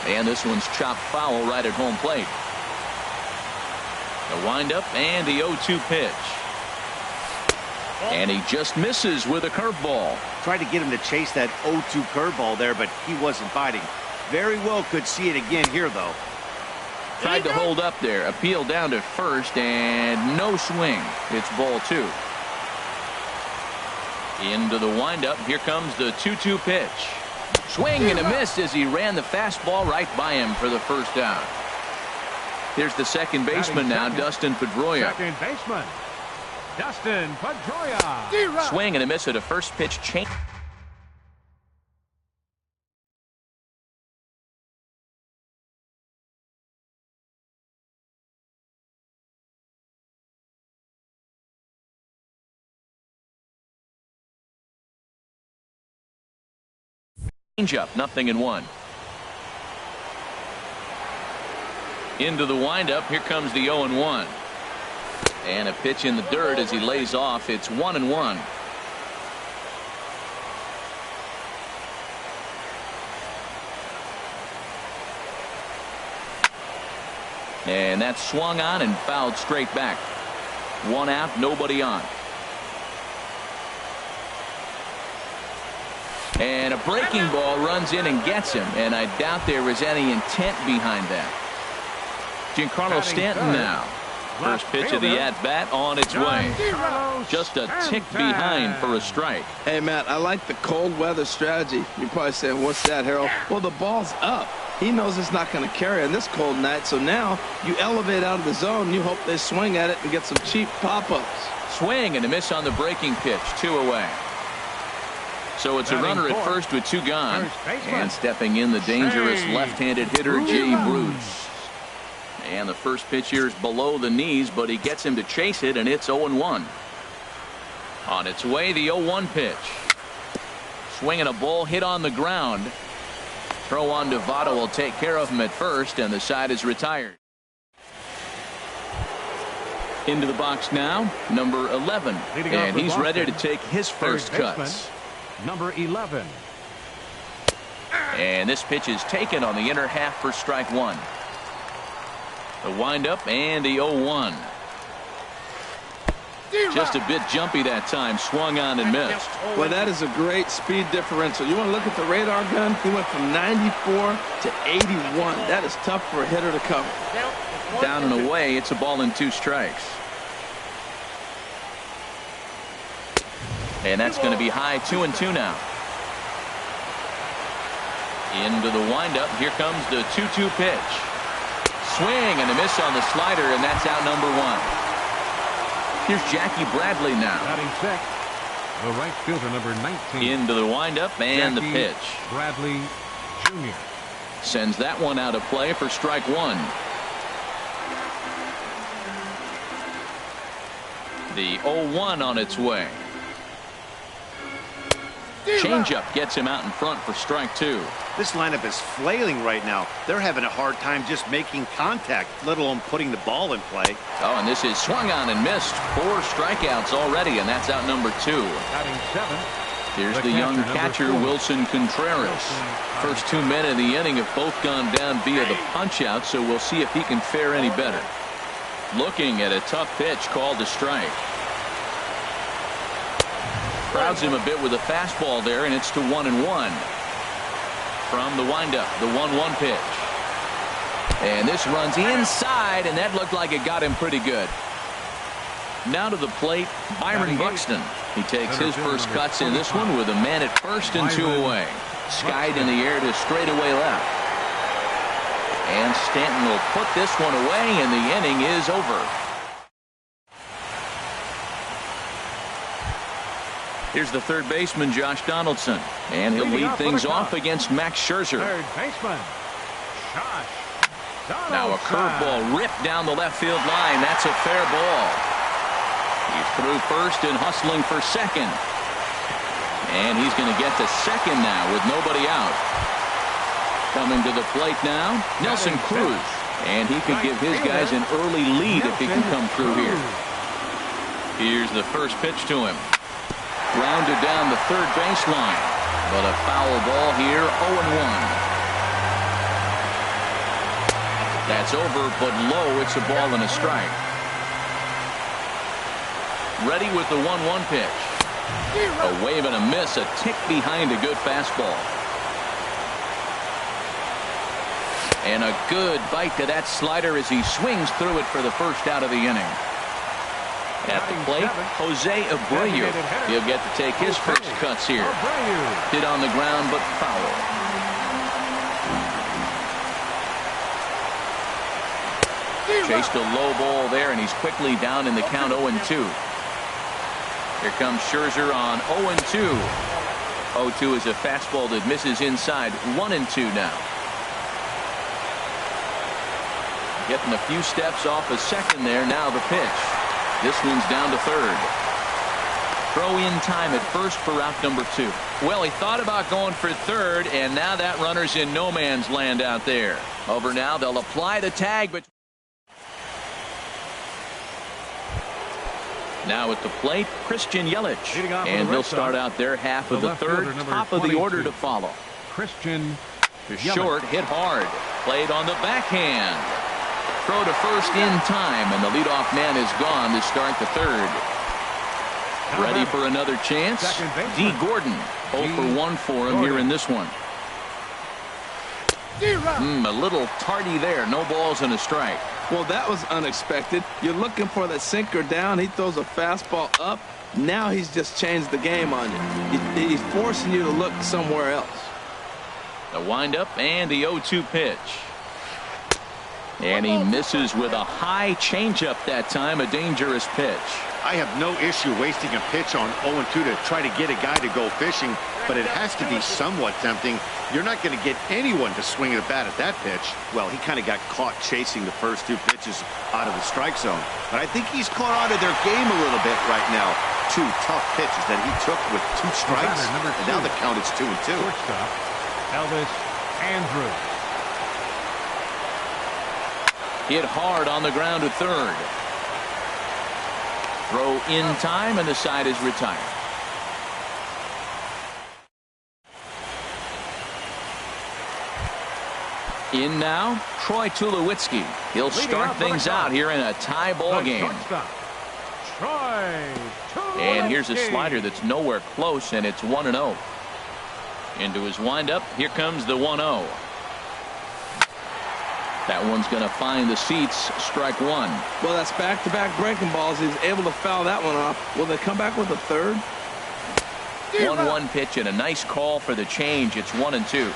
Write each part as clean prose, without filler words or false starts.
And this one's chopped foul right at home plate. The windup and the 0-2 pitch. And he just misses with a curveball. Tried to get him to chase that 0-2 curveball there, but he wasn't biting. Very well could see it again here, though. Tried to hold up there. Appeal down to first, and no swing. It's ball 2. Into the windup. Here comes the 2-2 pitch. Swing and a miss as he ran the fastball right by him for the first down. Here's the second baseman now, Dustin Pedroia. Second baseman, Dustin Pedroia. Swing and a miss at a first pitch change. Changeup, 0-1. Into the windup. Here comes the 0-1. And a pitch in the dirt as he lays off. It's 1-1. And that's swung on and fouled straight back. 1 out, nobody on. And a breaking ball runs in and gets him, and I doubt there was any intent behind that. Giancarlo Stanton now. First pitch of the at-bat on its way. Just a tick behind for a strike. Hey, Matt, I like the cold weather strategy. You're probably saying, what's that, Harold? Well, the ball's up. He knows it's not going to carry on this cold night, so now you elevate out of the zone. You hope they swing at it and get some cheap pop-ups. Swing and a miss on the breaking pitch. 2 away. So it's a runner at first with 2 gone. And stepping in, the dangerous left-handed hitter, Jay Bruce. And the first pitch here is below the knees, but he gets him to chase it, and it's 0-1. On its way, the 0-1 pitch. Swinging a ball hit on the ground. Throw on to Votto will take care of him at first, and the side is retired. Into the box now, number 11. And he's ready to take his first cuts. Number 11. And this pitch is taken on the inner half for strike 1. The windup and the 0-1. Just a bit jumpy that time. Swung on and missed. Well, that is a great speed differential. You want to look at the radar gun? He went from 94 to 81. That is tough for a hitter to cover. Down and away. It's a ball and 2 strikes. And that's going to be high. 2-2 now. Into the windup. Here comes the 2-2 pitch. Swing and a miss on the slider, and that's out number 1. Here's Jackie Bradley now. Batting sixth, the right fielder, number 19. Into the windup and Jackie the pitch. Bradley Jr. Sends that one out of play for strike 1. The 0-1 on its way. Changeup gets him out in front for strike 2. This lineup is flailing right now. They're having a hard time just making contact, let alone putting the ball in play. Oh, and this is swung on and missed. 4 strikeouts already, and that's out number 2. Batting seventh. Here's the young catcher, Wilson Contreras. First 2 men in the inning have both gone down via the punch-out, so we'll see if he can fare any better. Looking at a tough pitch called a strike. Crowds him a bit with a fastball there, and it's to 1-1. From the windup, the 1-1 pitch. And this runs inside, and that looked like it got him pretty good. Now to the plate, Byron Buxton. He takes his first cuts in this one with a man at first and 2 away. Skied in the air to straightaway left. And Stanton will put this one away, and the inning is over. Here's the third baseman, Josh Donaldson. And he'll lead things off against Max Scherzer. Third baseman, Josh Donaldson. Now a curveball ripped down the left field line. That's a fair ball. He's through first and hustling for second. And he's going to get to second now with nobody out. Coming to the plate now, Nelson Cruz. And he could give his guys an early lead if he can come through here. Here's the first pitch to him. Grounded down the third baseline. But a foul ball here, 0-1. That's over, but low. It's a ball and a strike. Ready with the 1-1 pitch. A wave and a miss, a tick behind a good fastball. And a good bite to that slider as he swings through it for the first out of the inning. At the plate, Jose Abreu. He'll get to take his first cuts here. Hit on the ground, but foul. Chased a low ball there, and he's quickly down in the count 0-2. Here comes Scherzer on 0-2. 0-2 is a fastball that misses inside. 1-2 now. Getting a few steps off a second there. Now the pitch. This one's down to third. Throw in time at first for route number 2. Well, he thought about going for third, and now that runner's in no man's land out there. Over now, they'll apply the tag, but now at the plate, Christian Yelich. And he'll start out their half of the third, top of the order to follow. Christian to short, hit hard. Played on the backhand. Throw to first in time, and the leadoff man is gone to start the third. Ready for another chance? D. Gordon. 0 for 1 for him here in this one. A little tardy there. No balls and a strike. Well, that was unexpected. You're looking for that sinker down. He throws a fastball up. Now he's just changed the game on you. He's forcing you to look somewhere else. The windup and the 0-2 pitch. And he misses with a high changeup that time, a dangerous pitch. I have no issue wasting a pitch on 0-2 to try to get a guy to go fishing, but it has to be somewhat tempting. You're not going to get anyone to swing at a bat at that pitch. Well, he kind of got caught chasing the first 2 pitches out of the strike zone. But I think he's caught out of their game a little bit right now. 2 tough pitches that he took with 2 strikes, and now the count is 2-2. Shortstop, Elvis Andrews. Hit hard on the ground to third. Throw in time, and the side is retired. In now, Troy Tulowitzki. He'll start things out here in a tie ball game. And here's a slider that's nowhere close, and it's 1-0. Into his windup, here comes the 1-0. That one's going to find the seats. Strike 1. Well, that's back-to-back breaking balls. He's able to foul that one off. Will they come back with a third? 1-1 pitch and a nice call for the change. It's 1-2.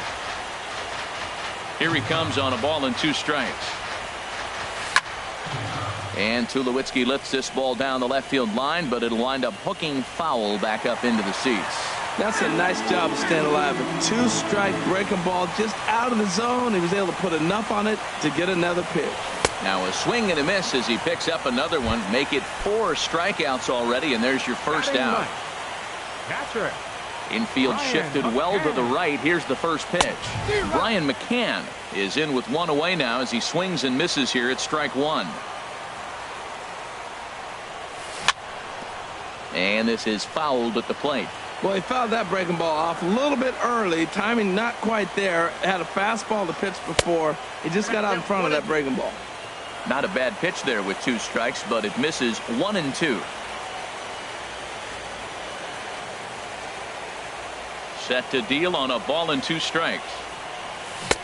Here he comes on a ball and 2 strikes. And Tulowitzki lifts this ball down the left field line, but it'll wind up hooking foul back up into the seats. That's a nice job of staying alive. A 2-strike breaking ball just out of the zone. He was able to put enough on it to get another pitch. Now a swing and a miss as he picks up another one. Make it 4 strikeouts already, and there's your first out. Catcher. Infield shifted well to the right. Here's the first pitch. Brian McCann is in with 1 away now as he swings and misses here at strike 1. And this is fouled at the plate. Well, he fouled that breaking ball off a little bit early. Timing not quite there. Had a fastball to pitch before. He just got out in front of that breaking ball. Not a bad pitch there with 2 strikes, but it misses 1-2. Set to deal on a ball and 2 strikes.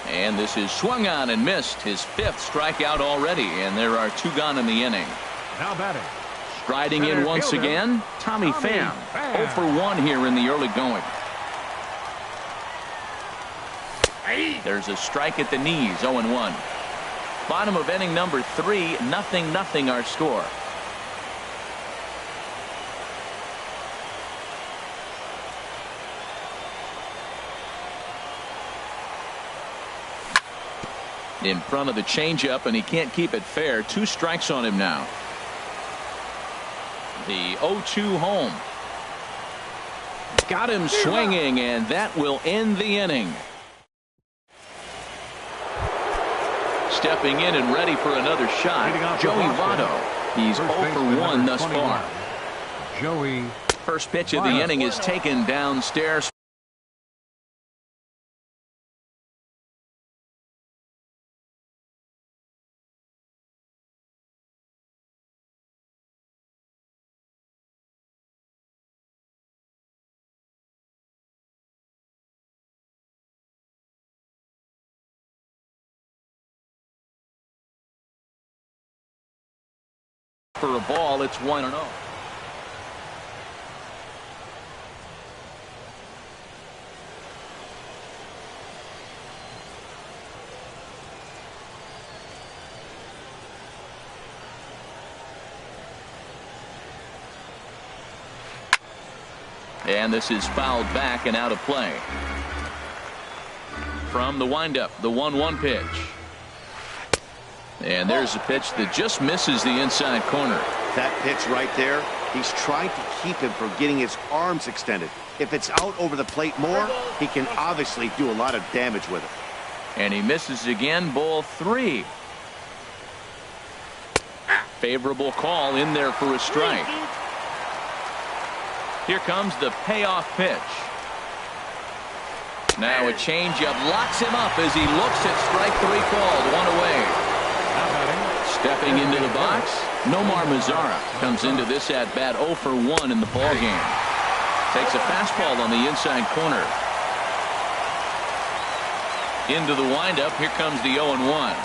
And this is swung on and missed. His 5th strikeout already, and there are 2 gone in the inning. Now batting. Striding in once again, Tommy Pham. 0 for 1 here in the early going. There's a strike at the knees, 0-1. Bottom of inning number 3, 0-0 our score. In front of the changeup, and he can't keep it fair. 2 strikes on him now. The 0-2 home. Got him swinging, and that will end the inning. Stepping in and ready for another shot, Joey Votto. He's 0 for 1 thus far. Joey. First pitch of the inning is taken downstairs. For a ball, it's 1-0. And this is fouled back and out of play. From the windup, the 1-1 pitch. And there's a pitch that just misses the inside corner. That pitch right there, he's trying to keep him from getting his arms extended. If it's out over the plate more, he can obviously do a lot of damage with it. And he misses again, ball 3. Favorable call in there for a strike. Here comes the payoff pitch. Now a changeup locks him up as he looks at strike 3 called. 1 away. Stepping into the box, Nomar Mazara comes into this at bat 0 for 1 in the ball game. Takes a fastball on the inside corner. Into the windup. Here comes the 0-1.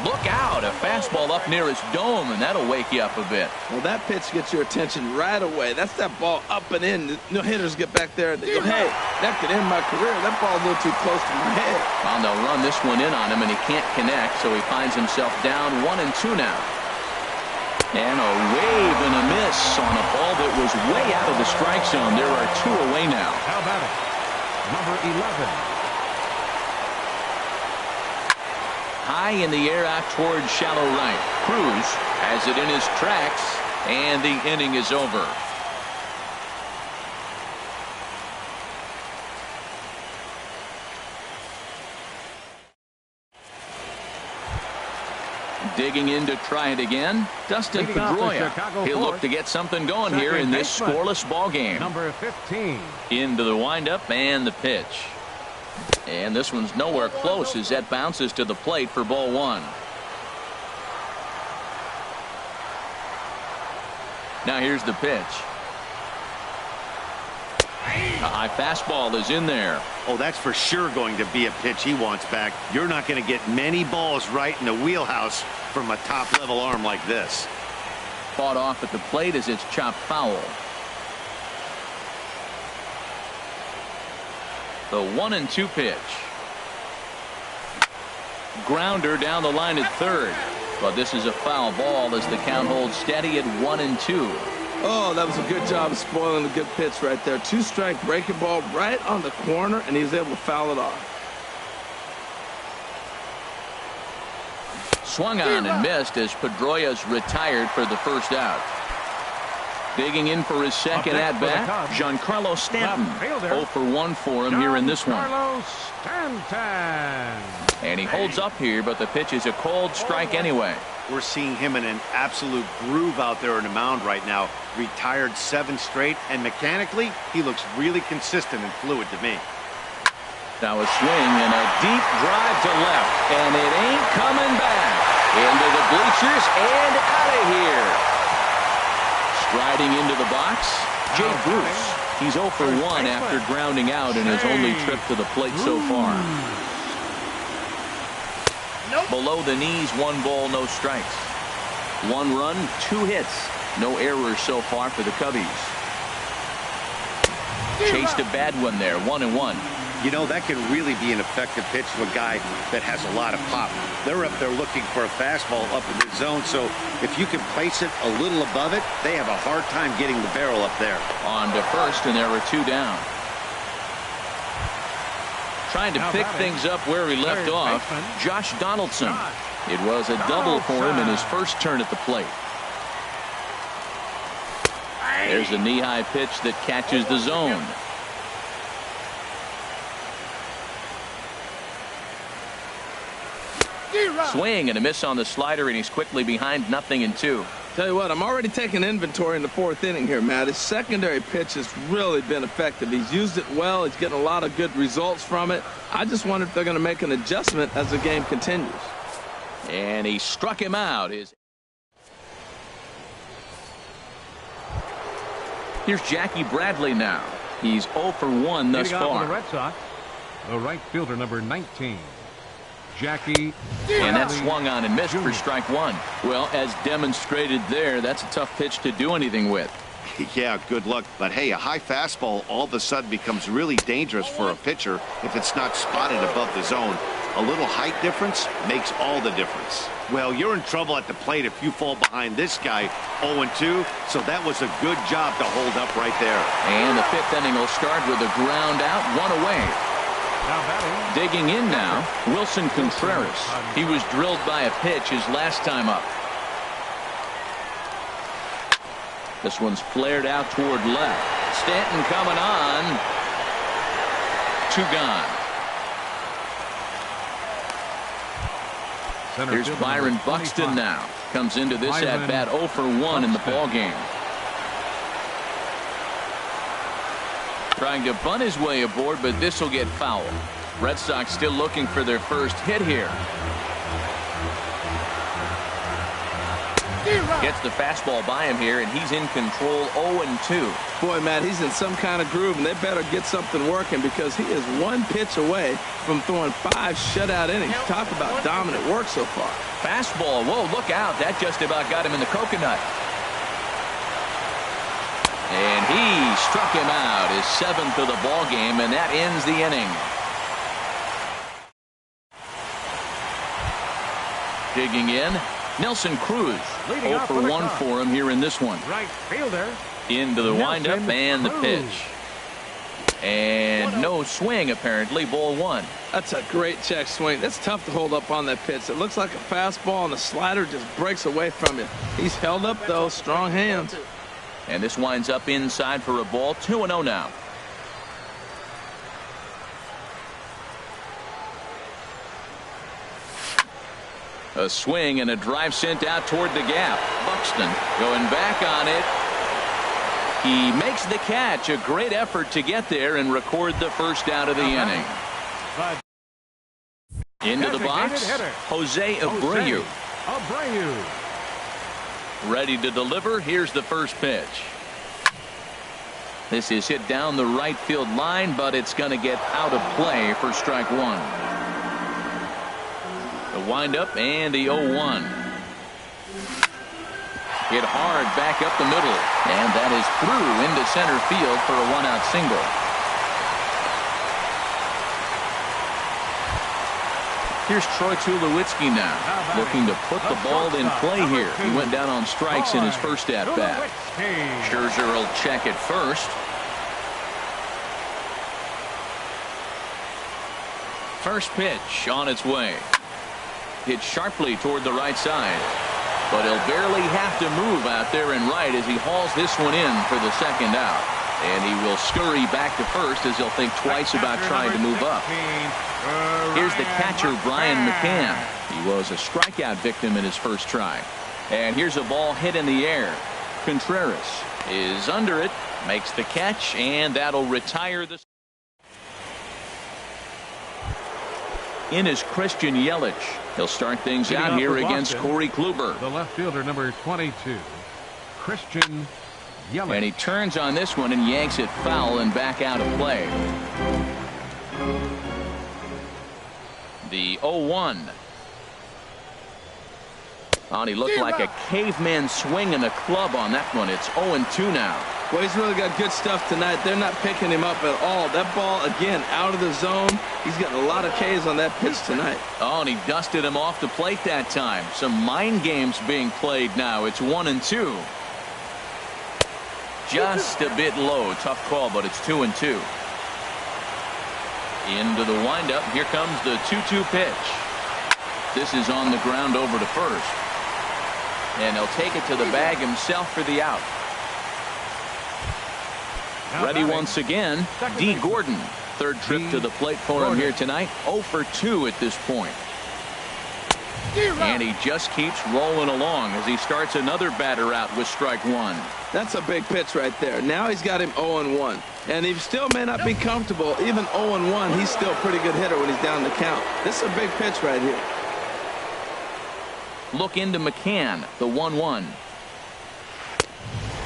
Look out, a fastball up near his dome, and that'll wake you up a bit. Well, that pitch gets your attention right away. That's that ball up and in. No hitters get back there and they go, hey, that could end my career. That ball's a little too close to my head. Well, they'll run this one in on him, and he can't connect, so he finds himself down 1-2 now. And a wave and a miss on a ball that was way out of the strike zone. There are 2 away now. How about it? Number 11. High in the air out towards shallow right. Cruz has it in his tracks, and the inning is over. Digging in to try it again, Dustin Pedroia. He'll look to get something going here in this scoreless ball game. Number 15. Into the windup and the pitch. And this one's nowhere close as that bounces to the plate for ball 1. Now here's the pitch. A high fastball is in there. Oh, that's for sure going to be a pitch he wants back. You're not going to get many balls right in the wheelhouse from a top-level arm like this. Fought off at the plate as it's chopped foul. The 1-2 pitch. Grounder down the line at third. But this is a foul ball as the count holds steady at 1-2. Oh, that was a good job of spoiling a good pitch right there. 2-strike breaking ball right on the corner, and he was able to foul it off. Swung on and missed as Pedroia's retired for the first out. Digging in for his second at-bat, Giancarlo Stanton. 0 for 1 for him here in this one. And he holds up here, but the pitch is a cold strike anyway. We're seeing him in an absolute groove out there on the mound right now. Retired 7 straight, and mechanically, he looks really consistent and fluid to me. Now a swing and a deep drive to left, and it ain't coming back. Into the bleachers and out of here. Striding into the box, Jay Bruce. He's 0 for 1 after grounding out in his only trip to the plate so far. Below the knees, 1 ball, no strikes. 1 run, 2 hits. No errors so far for the Cubbies. Chased a bad one there, 1-1. You know, that can really be an effective pitch to a guy that has a lot of pop. They're up there looking for a fastball up in the zone, so if you can place it a little above it, they have a hard time getting the barrel up there. On to first, and there are 2 down. Trying to pick things up where he left off, Josh Donaldson. It was a double for him in his first turn at the plate. There's a knee-high pitch that catches the zone. Swing and a miss on the slider, and he's quickly behind 0-2. Tell you what, I'm already taking inventory in the 4th inning here, Matt. His secondary pitch has really been effective. He's used it well. He's getting a lot of good results from it. I just wonder if they're going to make an adjustment as the game continues. And he struck him out. Here's Jackie Bradley now. He's 0 for 1 thus far. The Red Sox, the right fielder, number 19. Jackie. And that swung on and missed for strike one. Well, as demonstrated there, that's a tough pitch to do anything with. Yeah, good luck. But hey, a high fastball all of a sudden becomes really dangerous for a pitcher if it's not spotted above the zone. A little height difference makes all the difference. Well, you're in trouble at the plate if you fall behind this guy 0-2, so that was a good job to hold up right there. And the fifth inning will start with a ground out, one away. Now batting. Digging in now, Wilson Contreras. He was drilled by a pitch his last time up. This one's flared out toward left. Stanton coming on. Two gone. Here's Byron Buxton now. Comes into this at-bat 0 for 1 in the ballgame. Trying to bunt his way aboard, but this will get foul. Red Sox still looking for their first hit here. Gets the fastball by him here, and he's in control 0-2. Boy, Matt, he's in some kind of groove, and they better get something working because he is one pitch away from throwing 5 shutout innings. Talk about dominant work so far. Fastball. Whoa, look out. That just about got him in the coconut. And he struck him out, his 7th of the ball game, and that ends the inning. Digging in, Nelson Cruz. 0 for 1 for him here in this one. Right fielder. Into the windup and the pitch. And no swing, apparently. Ball 1. That's a great check swing. That's tough to hold up on that pitch. It looks like a fastball, and the slider just breaks away from you. He's held up, though. Strong hands. And this winds up inside for a ball. 2-0 now. A swing and a drive sent out toward the gap. Buxton going back on it. He makes the catch. A great effort to get there and record the first out of the inning. Into the box, Jose Abreu. Ready to deliver. Here's the first pitch. This is hit down the right field line, but it's going to get out of play for strike one. The windup and the 0-1. Hit hard back up the middle, and that is through into center field for a 1-out single. Here's Troy Tulowitzki now, looking to put the ball in play here. He went down on strikes in his first at-bat. Scherzer will check it first. First pitch on its way. Hit sharply toward the right side. But he'll barely have to move out there and right as he hauls this one in for the second out. And he will scurry back to first as he'll think twice about trying to move up. Here's the catcher, Brian McCann. He was a strikeout victim in his first try. And here's a ball hit in the air. Contreras is under it, makes the catch, and that'll retire the... In is Christian Yelich. He'll start things out here against Corey Kluber. The left fielder, number 22, Christian Yelich. And he turns on this one and yanks it foul and back out of play. The 0-1. Oh, he looked like a caveman swinging a club on that one. It's 0-2 now. Well, he's really got good stuff tonight. They're not picking him up at all. That ball, again, out of the zone. He's got a lot of Ks on that pitch tonight. Oh, and he dusted him off the plate that time. Some mind games being played now. It's 1-2. Just a bit low. Tough call, but it's 2-2. Into the windup. Here comes the 2-2 pitch. This is on the ground over to first. And he'll take it to the bag himself for the out. Ready once again, D. Gordon. Third trip to the plate for him here tonight. 0 for 2 at this point. And he just keeps rolling along as he starts another batter out with strike one. That's a big pitch right there. Now he's got him 0-1. And he still may not be comfortable. Even 0-1, he's still a pretty good hitter when he's down the count. This is a big pitch right here. Look into McCann, the 1-1.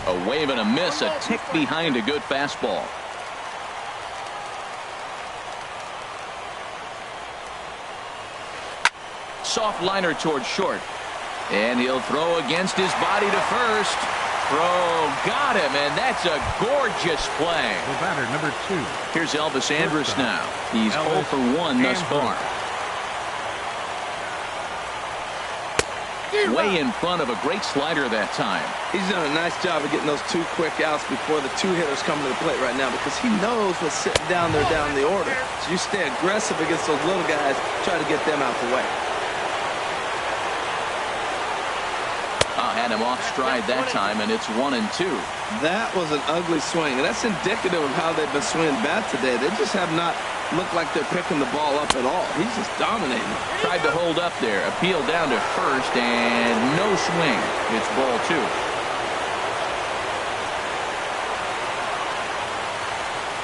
A wave and a miss, a tick behind a good fastball. soft liner towards short. And he'll throw against his body to first. Throw got him, and that's a gorgeous play. The batter, number 2. Here's Elvis Andrus now. He's 0 for 1 thus far. Way in front of a great slider that time. He's done a nice job of getting those 2 quick outs before the 2 hitters come to the plate right now, because he knows what's sitting down there down the order. So you stay aggressive against those little guys, try to get them out the way. Had him off stride that time, and it's 1-2. That was an ugly swing, and that's indicative of how they've been swinging bat today. They just have not looked like they're picking the ball up at all. He's just dominating. Tried to hold up there, appeal down to first, and no swing. It's ball 2.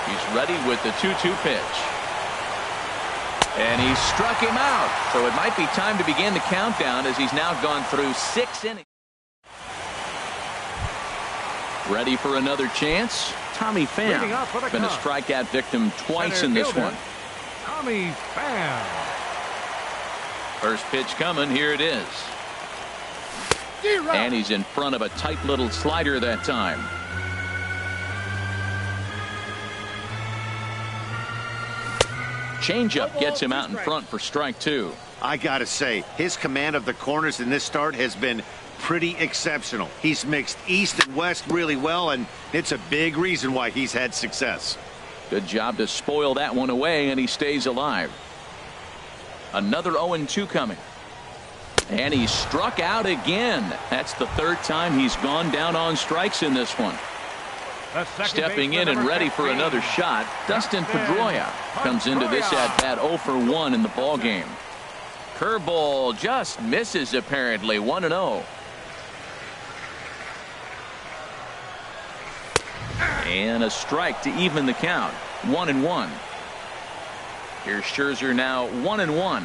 He's ready with the 2-2 pitch. And he struck him out. So it might be time to begin the countdown, as he's now gone through 6 innings. Ready for another chance? Tommy Pham. Been a strikeout victim twice in this one. Tommy Pham. First pitch coming. Here it is. And he's in front of a tight little slider that time. Changeup gets him out in front for strike 2. I gotta say, his command of the corners in this start has been pretty exceptional. He's mixed east and west really well, and it's a big reason why he's had success. Good job to spoil that one away, and he stays alive. Another 0-2 coming. And he struck out again. That's the 3rd time he's gone down on strikes in this one. Stepping in and ready for another shot, Dustin Pedroia comes into this at-bat 0 for 1 in the ballgame. Curveball just misses, apparently. 1-0. And a strike to even the count. 1-1. Here's Scherzer now 1-1.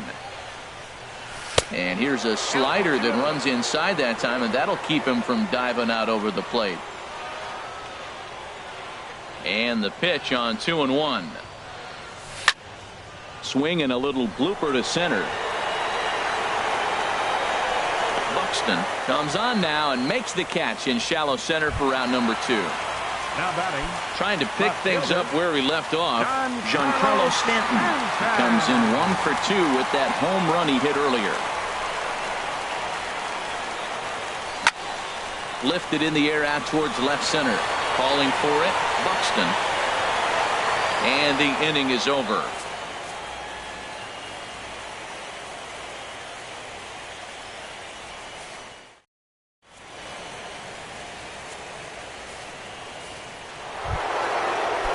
And here's a slider that runs inside that time, and that'll keep him from diving out over the plate. And the pitch on 2-1. Swing and a little blooper to center. Buxton comes on now and makes the catch in shallow center for round number 2. Now batting. Trying to pick things up where we left off. Giancarlo Stanton comes in 1 for 2 with that home run he hit earlier. Lifted in the air out towards left center. Calling for it, Buxton. And the inning is over.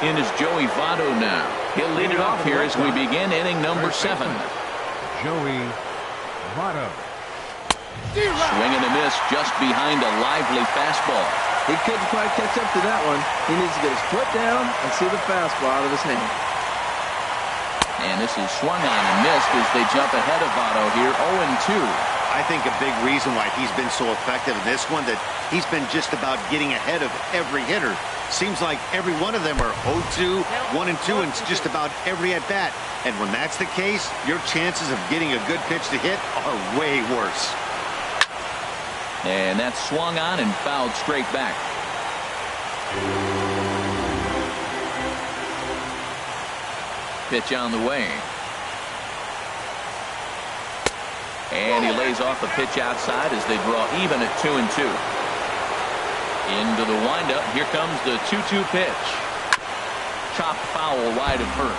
In is Joey Votto now. He'll lead it off here as we begin inning number 7. Joey Votto. Swing and a miss just behind a lively fastball. He couldn't quite catch up to that one. He needs to get his foot down and see the fastball out of his hand. And this is swung on and missed as they jump ahead of Votto here 0-2. I think a big reason why he's been so effective in this one, that he's been just about getting ahead of every hitter. Seems like every one of them are 0-2, 1-2, and it's just about every at-bat. And when that's the case, your chances of getting a good pitch to hit are way worse. And that's swung on and fouled straight back. Pitch on the way. And he lays off a pitch outside as they draw even at 2-2. Into the windup. Here comes the 2-2 pitch. Chopped foul wide of Hurt.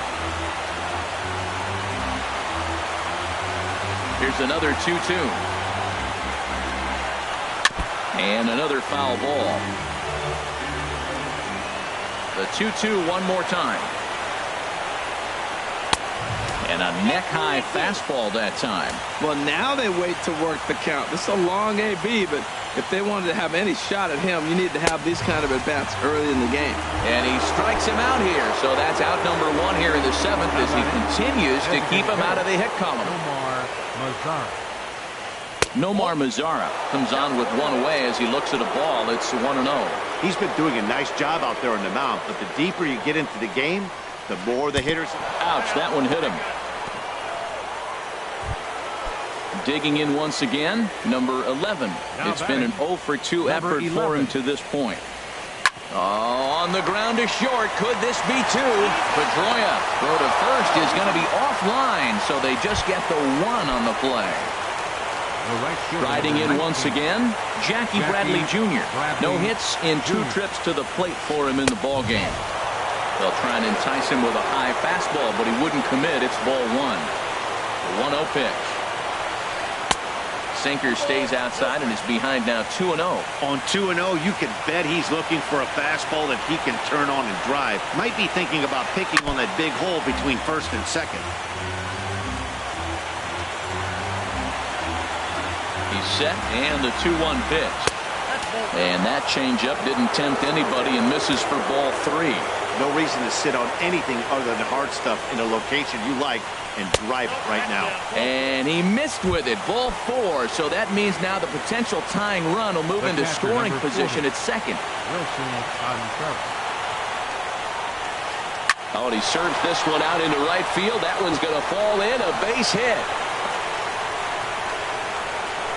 Here's another 2-2. And another foul ball. The 2-2 one more time. And a neck-high fastball that time. Well, now they wait to work the count. This is a long AB, but if they wanted to have any shot at him, you need to have these kind of at-bats early in the game. And he strikes him out here. So that's out number 1 here in the 7th as he continues to keep him out of the hit column. Nomar Mazara comes on with one away as he looks at a ball. It's 1-0. He's been doing a nice job out there on the mound, but the deeper you get into the game, the more the hitters. Ouch, that one hit him. Digging in once again, number 11. It's been an 0 for 2 effort for him to this point. Oh, on the ground to short. Could this be two? Pedroia throw to first is going to be offline, so they just get the 1 on the play. Riding in once again, Jackie Bradley Jr. No hits in 2 trips to the plate for him in the ball game. They'll try and entice him with a high fastball, but he wouldn't commit. It's ball 1. The 1-0 pitch. Sinker stays outside and is behind now 2-0. On 2-0, you can bet he's looking for a fastball that he can turn on and drive. Might be thinking about picking on that big hole between first and second. He's set, and the 2-1 pitch. And that changeup didn't tempt anybody and misses for ball 3. No reason to sit on anything other than hard stuff in a location you like and drive it right now. And he missed with it. Ball 4. So that means now the potential tying run will move into scoring position at second. Oh, and he serves this one out into right field. That one's going to fall in. A base hit.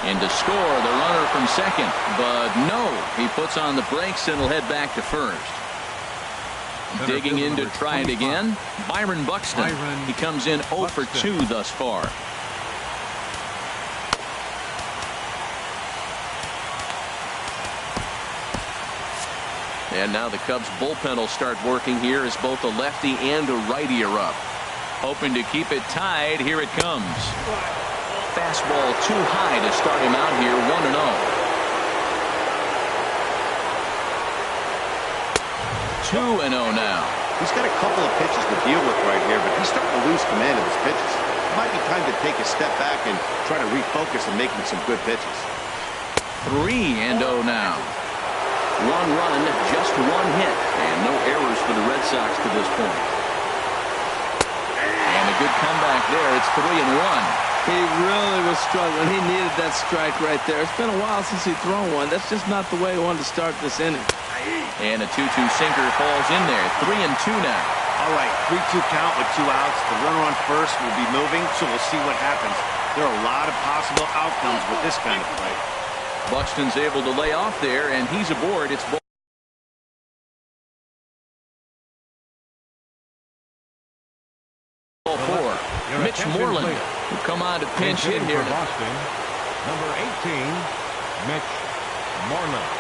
And to score, the runner from second. But no, he puts on the brakes and will head back to first. Digging in to try it again, Byron Buxton. He comes in 0 for 2 thus far. And now the Cubs bullpen will start working here as both a lefty and a righty are up. Hoping to keep it tied. Here it comes. Fastball too high to start him out here, 1-0. 2-0 now. He's got a couple of pitches to deal with right here, but he's starting to lose command of his pitches. It might be time to take a step back and try to refocus on making some good pitches. 3-0 now. 1 run, just 1 hit, and no errors for the Red Sox to this point. And a good comeback there. It's 3-1. He really was struggling. He needed that strike right there. It's been a while since he's thrown one. That's just not the way he wanted to start this inning. And a 2-2 sinker falls in there. 3-2 now. All right, 3-2 count with 2 outs. The runner on first will be moving, so we'll see what happens. There are a lot of possible outcomes with this kind of play. Buxton's able to lay off there, and he's aboard. It's ball 4. Mitch Moreland will come on to pinch hit here. Boston, number 18, Mitch Moreland.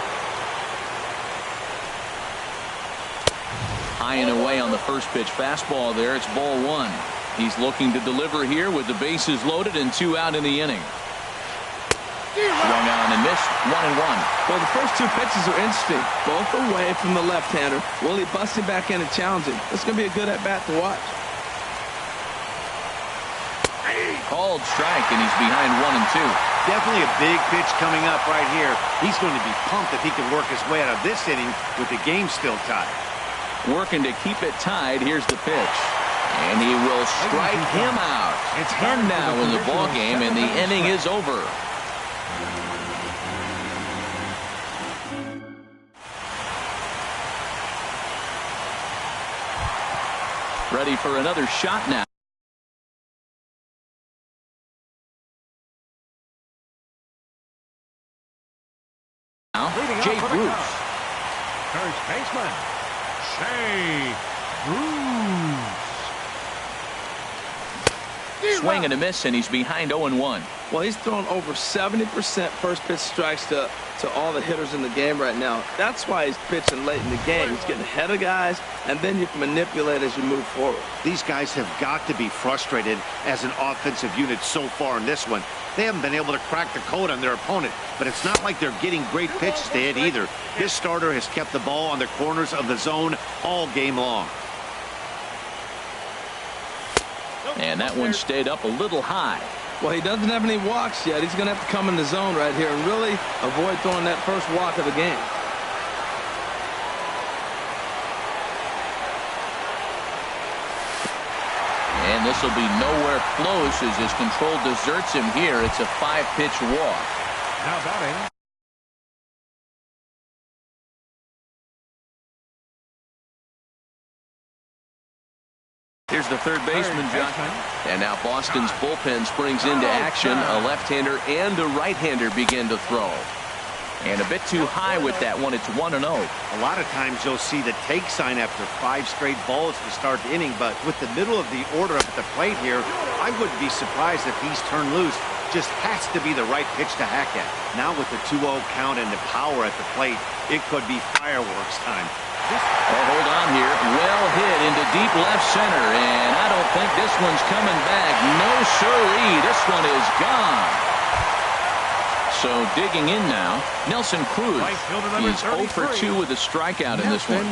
High and away on the first pitch fastball there. It's ball 1. He's looking to deliver here with the bases loaded and 2 out in the inning. Swung on and missed. 1-1. Well, the first 2 pitches are interesting. Both away from the left-hander. Will he bust him back in and challenge him? It's going to be a good at-bat to watch. Called strike, and he's behind 1-2. Definitely a big pitch coming up right here. He's going to be pumped if he can work his way out of this inning with the game still tied. Working to keep it tied. Here's the pitch. And he will strike him out. It's 10 now in the ball game, and the inning is over. Ready for another shot now. Jay Bruce. First baseman, Jay Bruce. Swing and a miss, and he's behind 0-1. Well, he's thrown over 70% first pitch strikes to all the hitters in the game right now. That's why he's pitching late in the game. He's getting ahead of guys, and then you can manipulate as you move forward. These guys have got to be frustrated as an offensive unit so far in this one. They haven't been able to crack the code on their opponent, but it's not like they're getting great pitches to hit either. This starter has kept the ball on the corners of the zone all game long. And that one stayed up a little high. Well, he doesn't have any walks yet. He's going to have to come in the zone right here and really avoid throwing that first walk of the game. And this will be nowhere close as his control deserts him here. It's a 5-pitch walk. Now batting, Here's the third baseman, John. And now Boston's bullpen springs into action. A left-hander and a right-hander begin to throw. And a bit too high with that one. It's 1-0. A lot of times you'll see the take sign after 5 straight balls to start the inning, but with the middle of the order up at the plate here, I wouldn't be surprised if he's turned loose. Just has to be the right pitch to hack at. Now with the 2-0 count and the power at the plate, it could be fireworks time. Hold on here. Well hit into deep left center, and I don't think this one's coming back. No siree. This one is gone. So digging in now, Nelson Cruz. He's 0 for 2 with a strikeout in this one.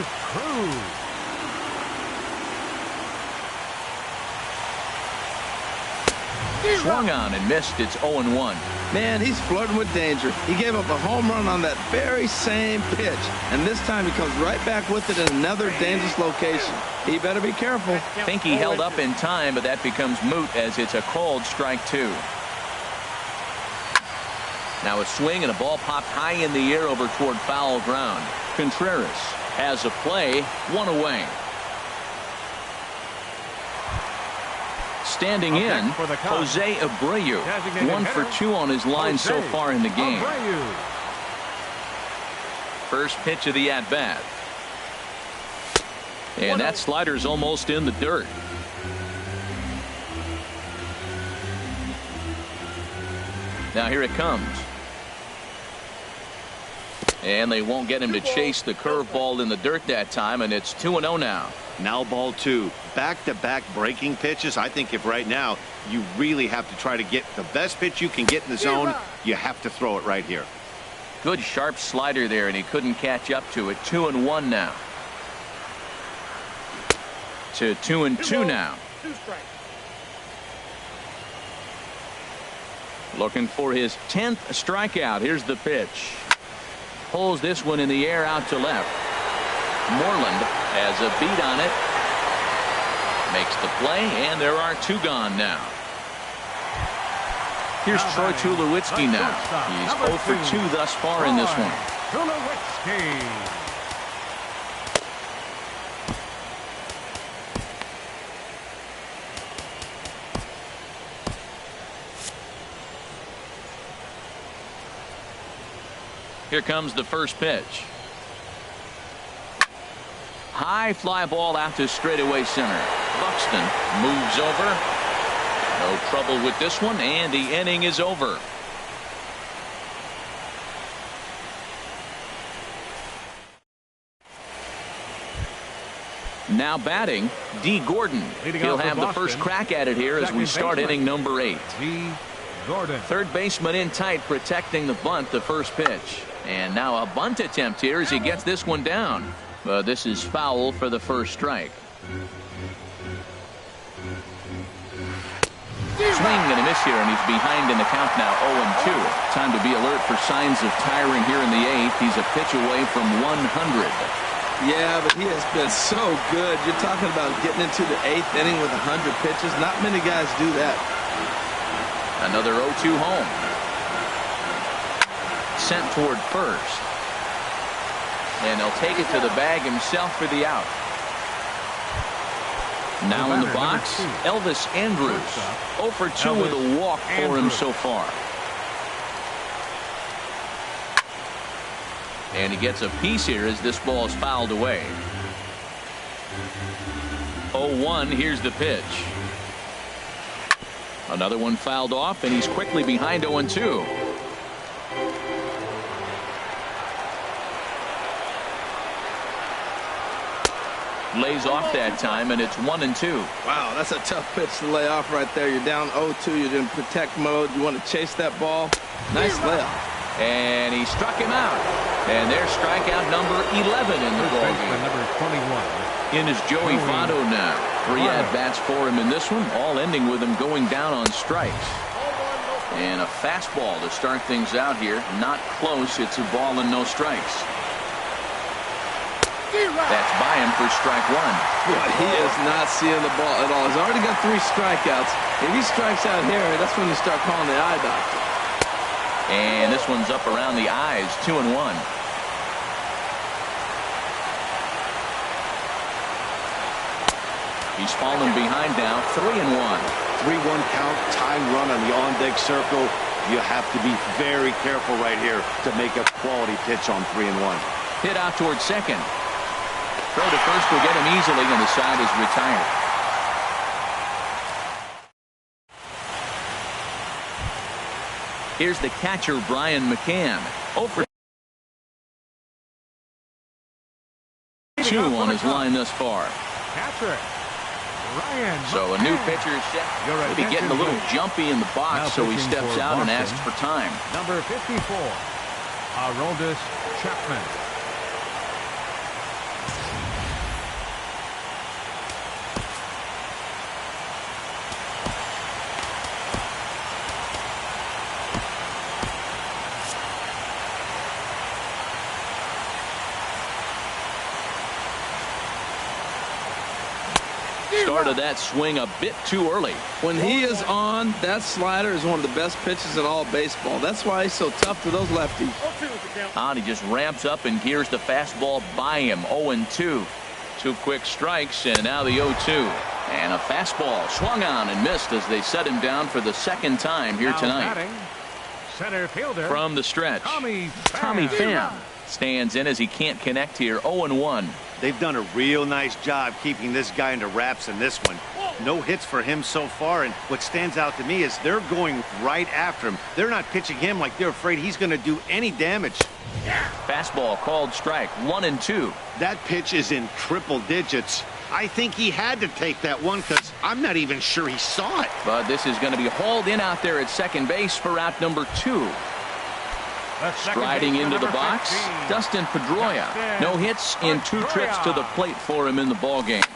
Swung on and missed. It's 0-1. Man, he's flirting with danger. He gave up a home run on that very same pitch, and this time he comes right back with it in another dangerous location. He better be careful. I think he held up in time, but that becomes moot as it's a called strike 2. Now a swing and a ball popped high in the air over toward foul ground. Contreras has a play, 1 away. Standing in, Jose Abreu, 1 for 2 on his line so far in the game. First pitch of the at-bat. And that slider's almost in the dirt. Now here it comes. And they won't get him to chase the curveball in the dirt that time, and it's 2-0 now. Now ball 2. Back-to-back breaking pitches. I think if right now you really have to try to get the best pitch you can get in the zone, you have to throw it right here. Good sharp slider there, and he couldn't catch up to it. 2-1 now. To 2-2 now. Looking for his 10th strikeout. Here's the pitch. Pulls this one in the air out to left. Moreland has a beat on it. Makes the play, and there are 2 gone now. Here's Troy Tulowitzki now. He's 0 for 2 thus far in this one. Tulowitzki. Here comes the first pitch. High fly ball out to straightaway center. Buxton moves over. No trouble with this one, and the inning is over. Now batting, D. Gordon. He'll have the first crack at it here as we start inning number 8. D. Gordon. Third baseman in tight, protecting the bunt, the first pitch. And now a bunt attempt here as he gets this one down. This is foul for the first strike. Swing and a miss here, and he's behind in the count now, 0-2. Time to be alert for signs of tiring here in the 8th. He's a pitch away from 100. Yeah, but he has been so good. You're talking about getting into the 8th inning with 100 pitches. Not many guys do that. Another 0-2 home. Sent toward first. And he'll take it to the bag himself for the out. Now in the box, Elvis Andrus. 0 for 2 with a walk for him so far. And he gets a piece here as this ball is fouled away. 0-1, here's the pitch. Another one fouled off, and he's quickly behind 0-2. Lays off that time, and it's 1-2. Wow, that's a tough pitch to lay off right there. You're down 0-2. You're in protect mode. You want to chase that ball. Nice layup. And he struck him out. And there's strikeout number 11 in the ballgame. Number 21. In is Joey Votto now. 3 at-bats for him in this one, all ending with him going down on strikes. And a fastball to start things out here. Not close. It's a ball and no strikes. That's by him for strike 1. Boy, he is not seeing the ball at all. He's already got 3 strikeouts. If he strikes out here, that's when you start calling the eye doctor. And this one's up around the eyes, 2-1. He's fallen behind now, 3-1. 3-1 count, tying run on the on-deck circle. You have to be very careful right here to make a quality pitch on 3-1. Hit out towards second. Throw to first will get him easily, and the side is retired. Here's the catcher, Brian McCann. 0 for 2 on his line thus far. Catcher, Ryan. So a new pitcher is set. Maybe getting a little jumpy in the box, so he steps out and asks for time. Number 54, Aroldis Chapman. Started that swing a bit too early. When he is on, that slider is one of the best pitches in all baseball. That's why he's so tough to those lefties. He just ramps up and gears the fastball by him. 0-2. 2 quick strikes, and now the 0-2. And a fastball swung on and missed as they set him down for the second time here tonight. Batting, center fielder From the stretch, Tommy Pham stands in as he can't connect here. 0-1. They've done a real nice job keeping this guy into wraps in this one. No hits for him so far, and what stands out to me is they're going right after him. They're not pitching him like they're afraid he's going to do any damage. Fastball called strike. 1-2. That pitch is in triple digits. I think he had to take that one because I'm not even sure he saw it. But this is going to be hauled in out there at second base for out number 2. Striding into the box, Dustin Pedroia. No hits in 2 trips to the plate for him in the ballgame.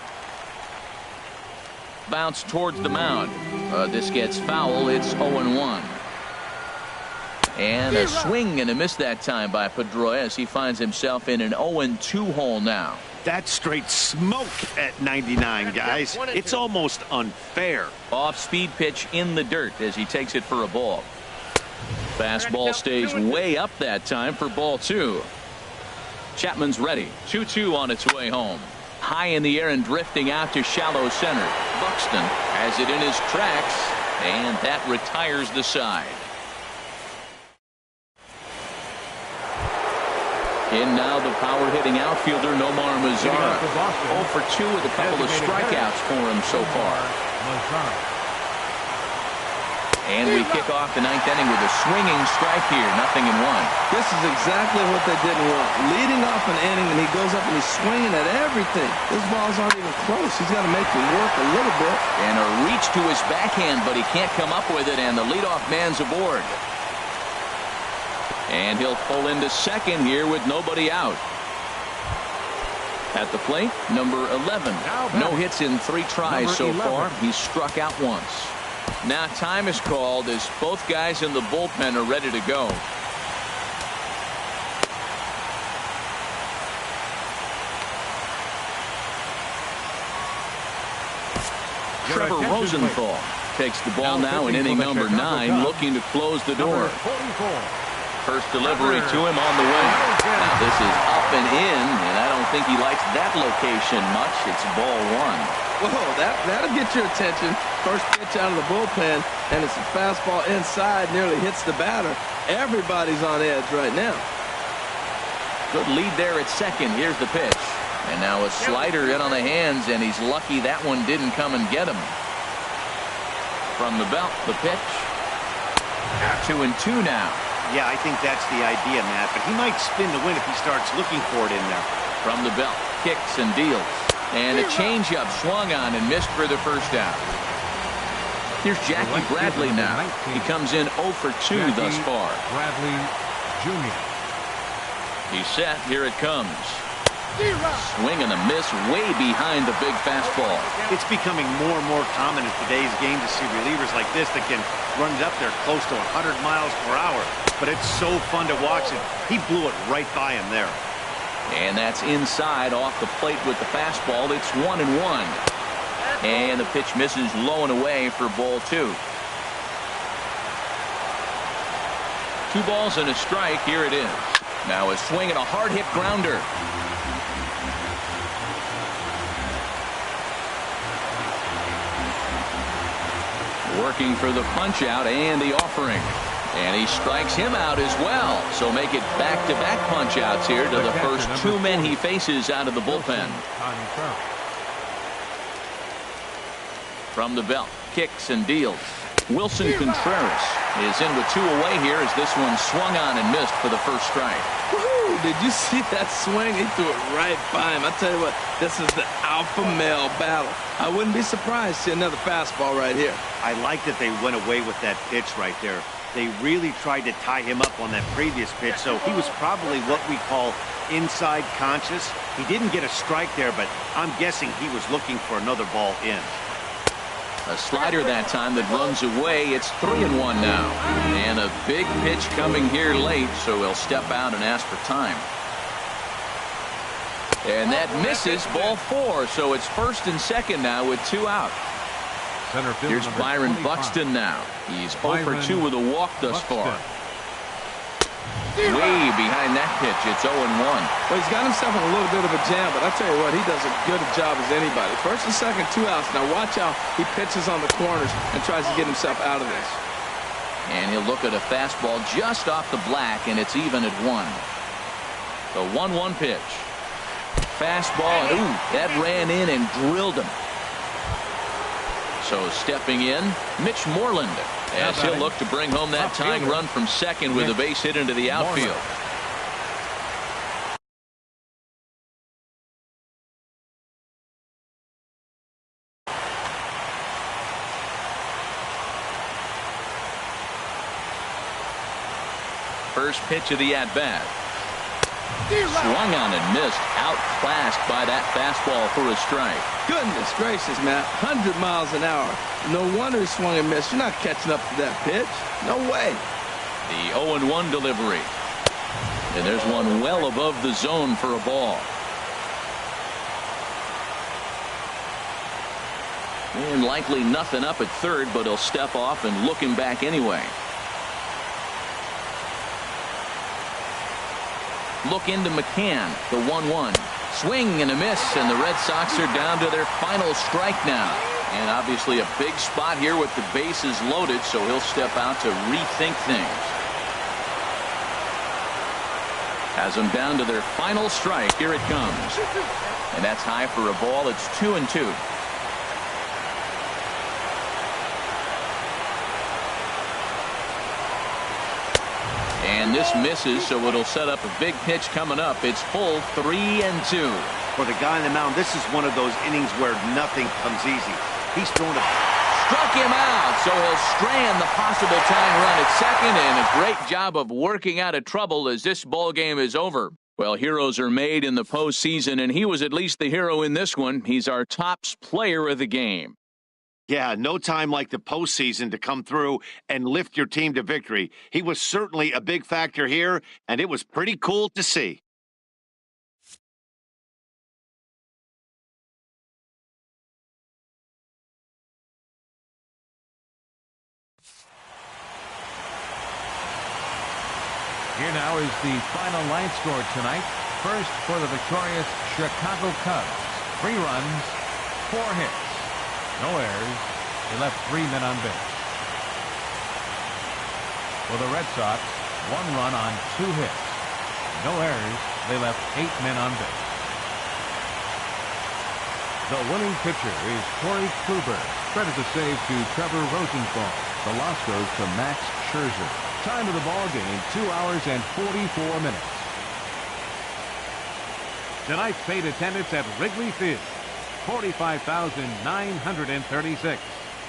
Bounce towards the mound. This gets foul. It's 0-1. And a swing and a miss that time by Pedroia as he finds himself in an 0-2 hole now. That's straight smoke at 99, guys. It's almost unfair. Off-speed pitch in the dirt as he takes it for a ball. Fastball stays way up that time for ball 2. Chapman's ready. 2-2 on its way home. High in the air and drifting out to shallow center. Buxton has it in his tracks, and that retires the side. In now the power-hitting outfielder Nomar Mazara. 0 for 2 with a couple of strikeouts for him so far. And we kick off the 9th inning with a swinging strike here. 0-1. This is exactly what they didn't want. Leading off an inning, and he goes up and he's swinging at everything. His balls aren't even close. He's got to make them work a little bit. And a reach to his backhand, but he can't come up with it, and the leadoff man's aboard. And he'll pull into second here with nobody out. At the plate, number 11. No hits in 3 tries so far. He's struck out once. Now time is called as both guys in the bullpen are ready to go. Trevor Rosenthal takes the ball now in inning number 9, looking to close the door. First delivery to him on the way. Now this is up and in, and I don't think he likes that location much. It's ball 1. Whoa, that'll get your attention. First pitch out of the bullpen, and it's a fastball inside, nearly hits the batter. Everybody's on edge right now. Good lead there at second. Here's the pitch. And now a slider in on the hands, and he's lucky that one didn't come and get him. From the belt, the pitch. 2-2 now. Yeah, I think that's the idea, Matt, but he might spin the win if he starts looking for it in there. From the belt, kicks and deals. And a changeup swung on and missed for the first out. Here's Jackie Bradley now. He comes in 0 for 2 thus far. Bradley Jr. He's set. Here it comes. Swing and a miss way behind the big fastball. It's becoming more and more common in today's game to see relievers like this that can run it up there close to 100 miles per hour. But it's so fun to watch it. He blew it right by him there. And that's inside off the plate with the fastball. It's 1-1. And the pitch misses low and away for ball 2. 2 balls and a strike. Here it is. Now a swing and a hard hit grounder. Working for the punch out and the offering. And he strikes him out as well. So make it back-to-back punch outs here to the first two men he faces out of the bullpen. From the belt, kicks and deals. Wilson Contreras is in with two away here as this one swung on and missed for the first strike. Woo! Did you see that swing? He threw it right by him. I tell you what, this is the alpha male battle. I wouldn't be surprised to see another fastball right here. I like that they went away with that pitch right there. They really tried to tie him up on that previous pitch, so he was probably what we call inside conscious. He didn't get a strike there, but I'm guessing he was looking for another ball in. A slider that time that runs away. It's 3-1 now. And a big pitch coming here late, so he'll step out and ask for time. And that misses, ball 4, so it's first and second now with 2 out. Here's Byron Buxton now. He's 0 for 2 with a walk thus far. Way behind that pitch. It's 0-1. Well, he's got himself in a little bit of a jam, but I tell you what, he does a good job as anybody. First and second, 2 outs. Now watch how he pitches on the corners and tries to get himself out of this. And he'll look at a fastball just off the black, and it's even at 1. The 1-1 pitch. Fastball, and ooh, that ran in and drilled him. So stepping in, Mitch Moreland, as he'll look to bring home that tying run from second with a base hit into the outfield. First pitch of the at-bat. Swung on and missed, outclassed by that fastball for a strike. Goodness gracious, man. 100 miles an hour. No wonder he swung and missed. You're not catching up to that pitch. No way. The 0-1 delivery. And there's one well above the zone for a ball. And likely nothing up at third, but he'll step off and look him back anyway. Look into McCann, the 1-1. Swing and a miss, and the Red Sox are down to their final strike now. And obviously a big spot here with the bases loaded, so he'll step out to rethink things. Has them down to their final strike. Here it comes. And that's high for a ball. It's 2-2. And this misses, so it'll set up a big pitch coming up. It's full 3-2. For the guy on the mound, this is one of those innings where nothing comes easy. He's thrown a... Struck him out, so he'll strand the possible tying run at second, and a great job of working out of trouble as this ball game is over. Well, heroes are made in the postseason, and he was at least the hero in this one. He's our top player of the game. Yeah, no time like the postseason to come through and lift your team to victory. He was certainly a big factor here, and it was pretty cool to see. Here now is the final line score tonight. First for the victorious Chicago Cubs. 3 runs, 4 hits. No errors. They left 3 men on base. For the Red Sox, 1 run on 2 hits. No errors. They left 8 men on base. The winning pitcher is Corey Kluber. Credit the save to Trevor Rosenthal. The loss goes to Max Scherzer. Time of the ball game, 2 hours and 44 minutes. Tonight's paid attendance at Wrigley Field, 45,936.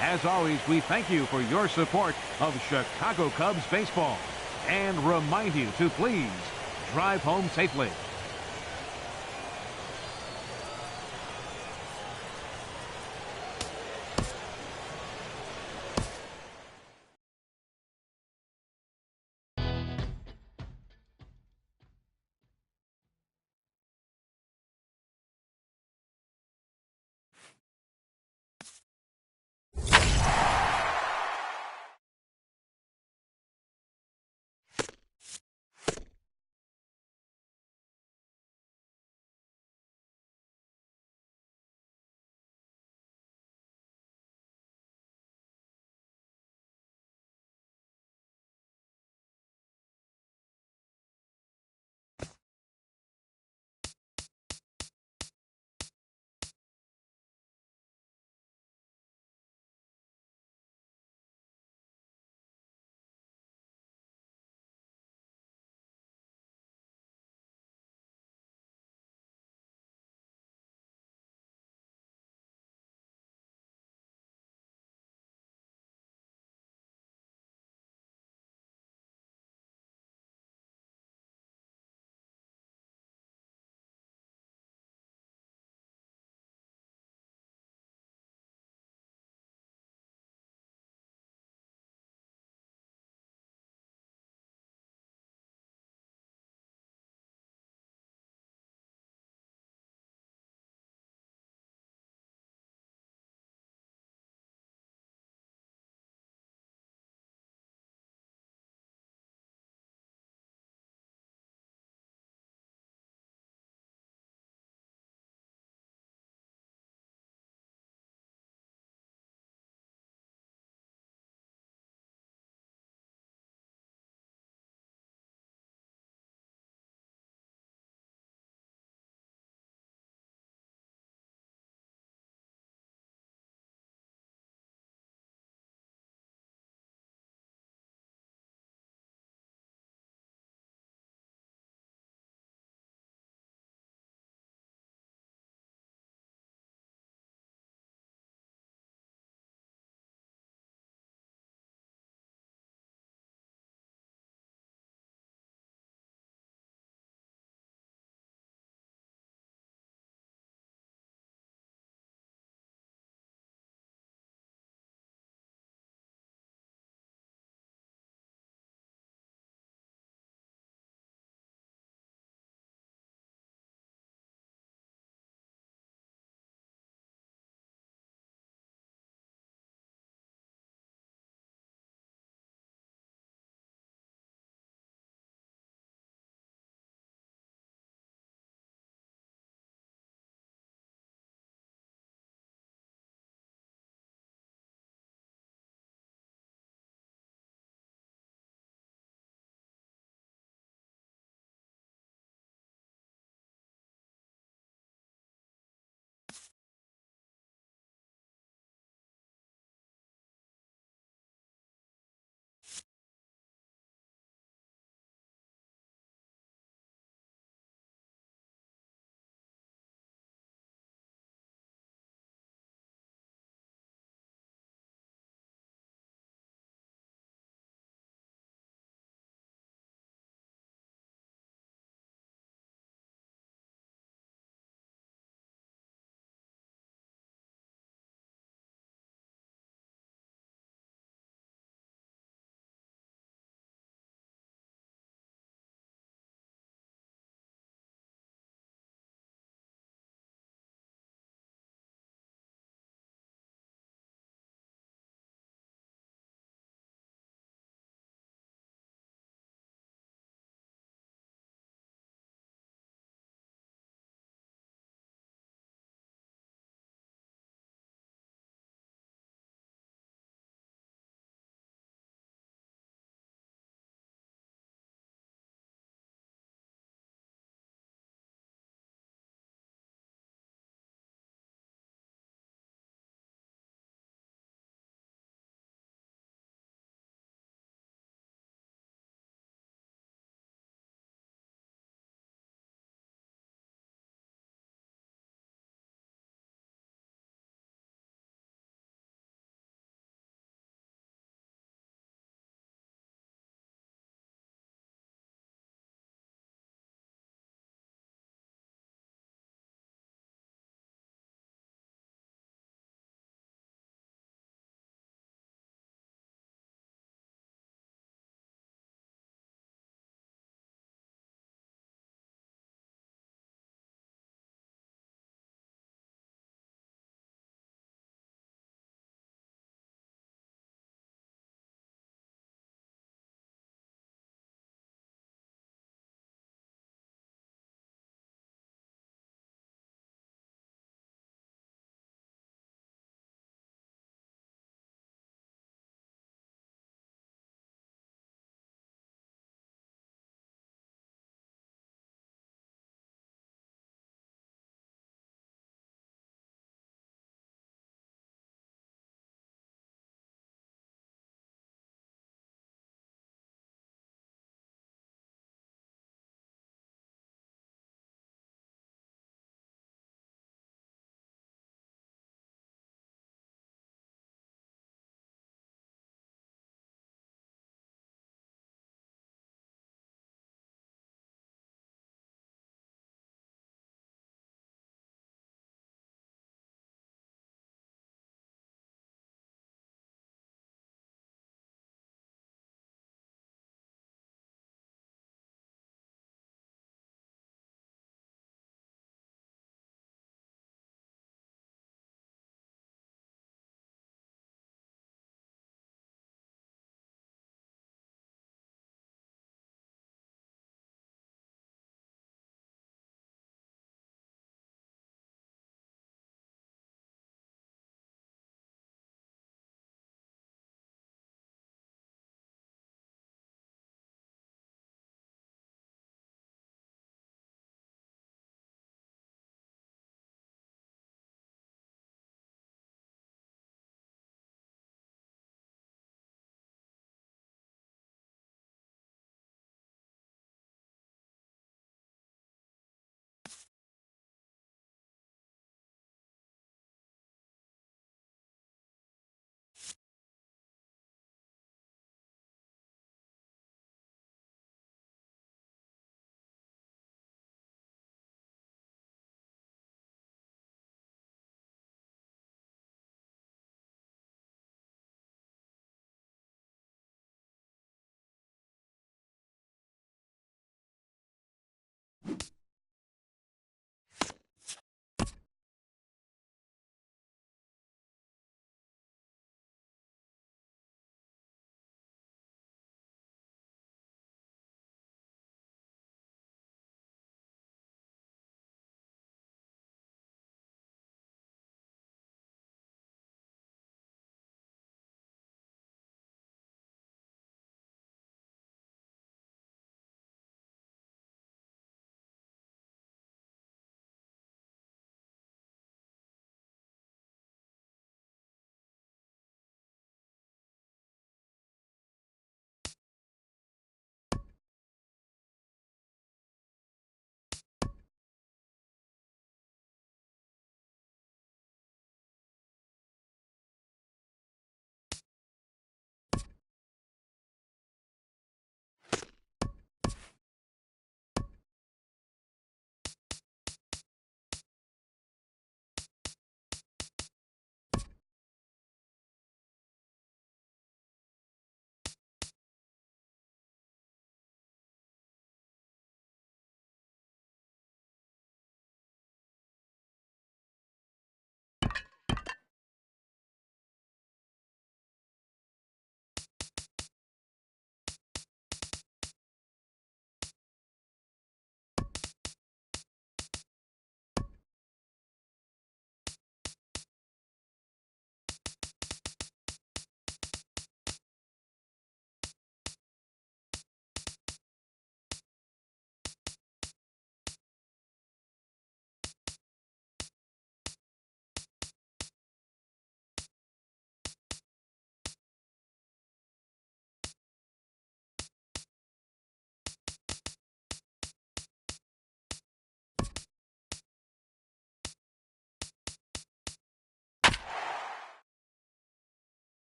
As always, we thank you for your support of Chicago Cubs baseball and remind you to please drive home safely.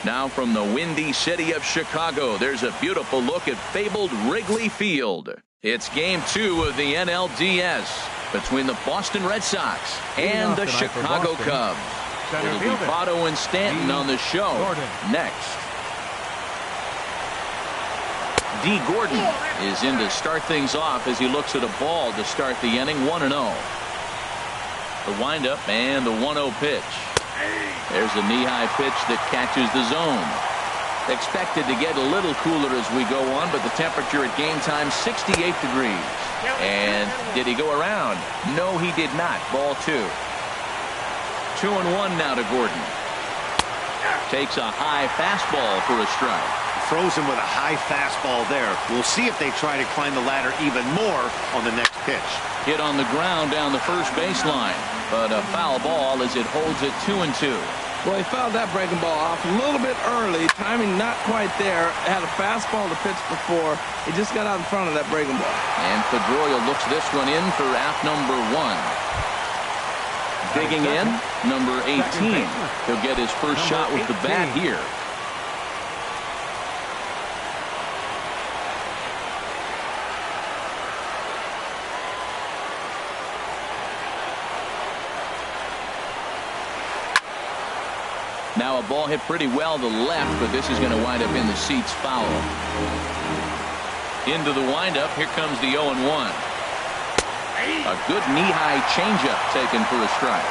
Now from the windy city of Chicago, there's a beautiful look at fabled Wrigley Field. It's Game 2 of the NLDS between the Boston Red Sox and the Chicago Cubs. It'll be Votto and Stanton on the show next. D. Gordon is in to start things off as he looks at a ball to start the inning. 1-0. The windup and the 1-0 pitch. There's a knee-high pitch that catches the zone. Expected to get a little cooler as we go on, but the temperature at game time 68 degrees. And did he go around? No, he did not. Ball 2. 2-1 now to Gordon. Takes a high fastball for a strike. Throws him with a high fastball there. We'll see if they try to climb the ladder even more on the next pitch. Hit on the ground down the first baseline, but a foul ball as it holds it 2-2. Well, he fouled that breaking ball off a little bit early. Timing not quite there. Had a fastball to pitch before. He just got out in front of that breaking ball. And Pedroia looks this one in for out number 1. Digging in, number 18. He'll get his first shot with the bat here. Now a ball hit pretty well to the left, but this is going to wind up in the seats foul. Into the windup. Here comes the 0-1. A good knee-high changeup taken for a strike.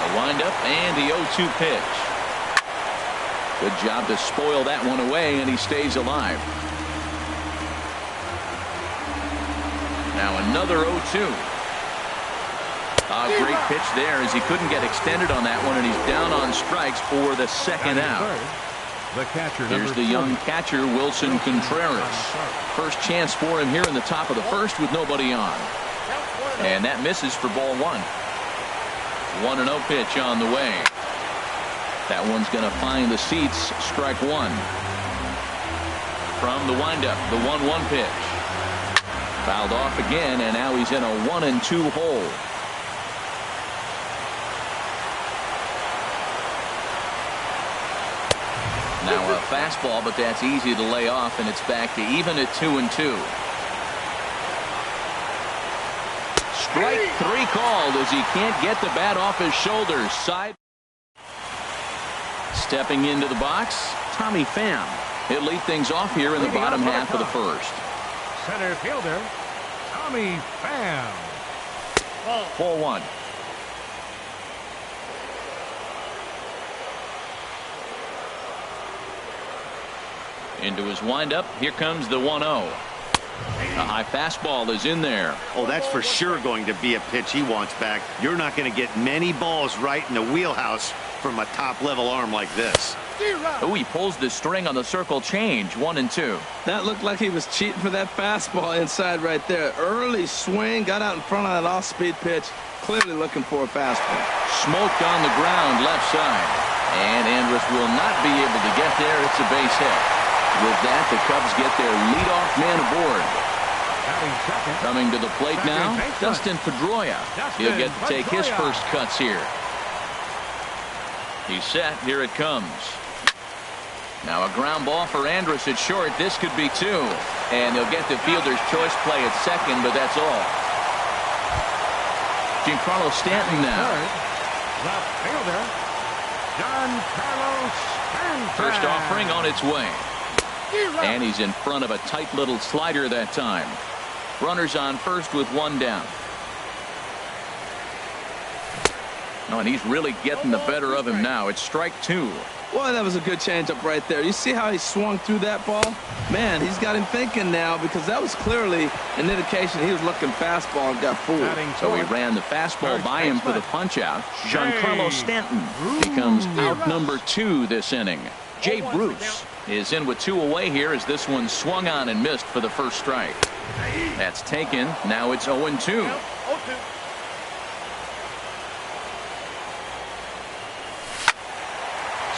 A windup and the 0-2 pitch. Good job to spoil that one away, and he stays alive. Now another 0-2. A great pitch there as he couldn't get extended on that one, and he's down on strikes for the second out. Here's the young catcher, Wilson Contreras. First chance for him here in the top of the first with nobody on. And that misses for ball 1. 1-0 pitch on the way. That one's going to find the seats. Strike 1. From the windup, the 1-1 pitch. Fouled off again, and now he's in a 1-2 hole. Now a fastball, but that's easy to lay off, and it's back to even at 2-2. Strike 3 called as he can't get the bat off his shoulders. Side. Stepping into the box, Tommy Pham. He'll lead things off here in the bottom half of the first. Center fielder, Tommy Pham. Ball 1. Into his windup. Here comes the 1-0. A high fastball is in there. Oh, that's for sure going to be a pitch he wants back. You're not going to get many balls right in the wheelhouse from a top-level arm like this. Oh, he pulls the string on the circle change. 1-2. That looked like he was cheating for that fastball inside right there. Early swing, got out in front of that off-speed pitch. Clearly looking for a fastball. Smoked on the ground left side. And Andrus will not be able to get there. It's a base hit. With that, the Cubs get their leadoff man aboard. Coming to the plate now, Dustin Pedroia. He'll get to take his first cuts here. He's set. Here it comes. Now a ground ball for Andrus at short. This could be 2. And they'll get the fielder's choice play at second, but that's all. Giancarlo Stanton now. Left fielder, Giancarlo Stanton. First offering on its way. And he's in front of a tight little slider that time. Runners on first with 1 down. Oh, and he's really getting the better of him now. It's strike 2. Boy, that was a good changeup right there. You see how he swung through that ball? Man, he's got him thinking now, because that was clearly an indication he was looking fastball and got fooled. So he ran the fastball by him for the punch out. Giancarlo Stanton becomes out number 2 this inning. Jay Bruce is in with 2 away here as this one swung on and missed for the first strike. That's taken. Now it's 0-2.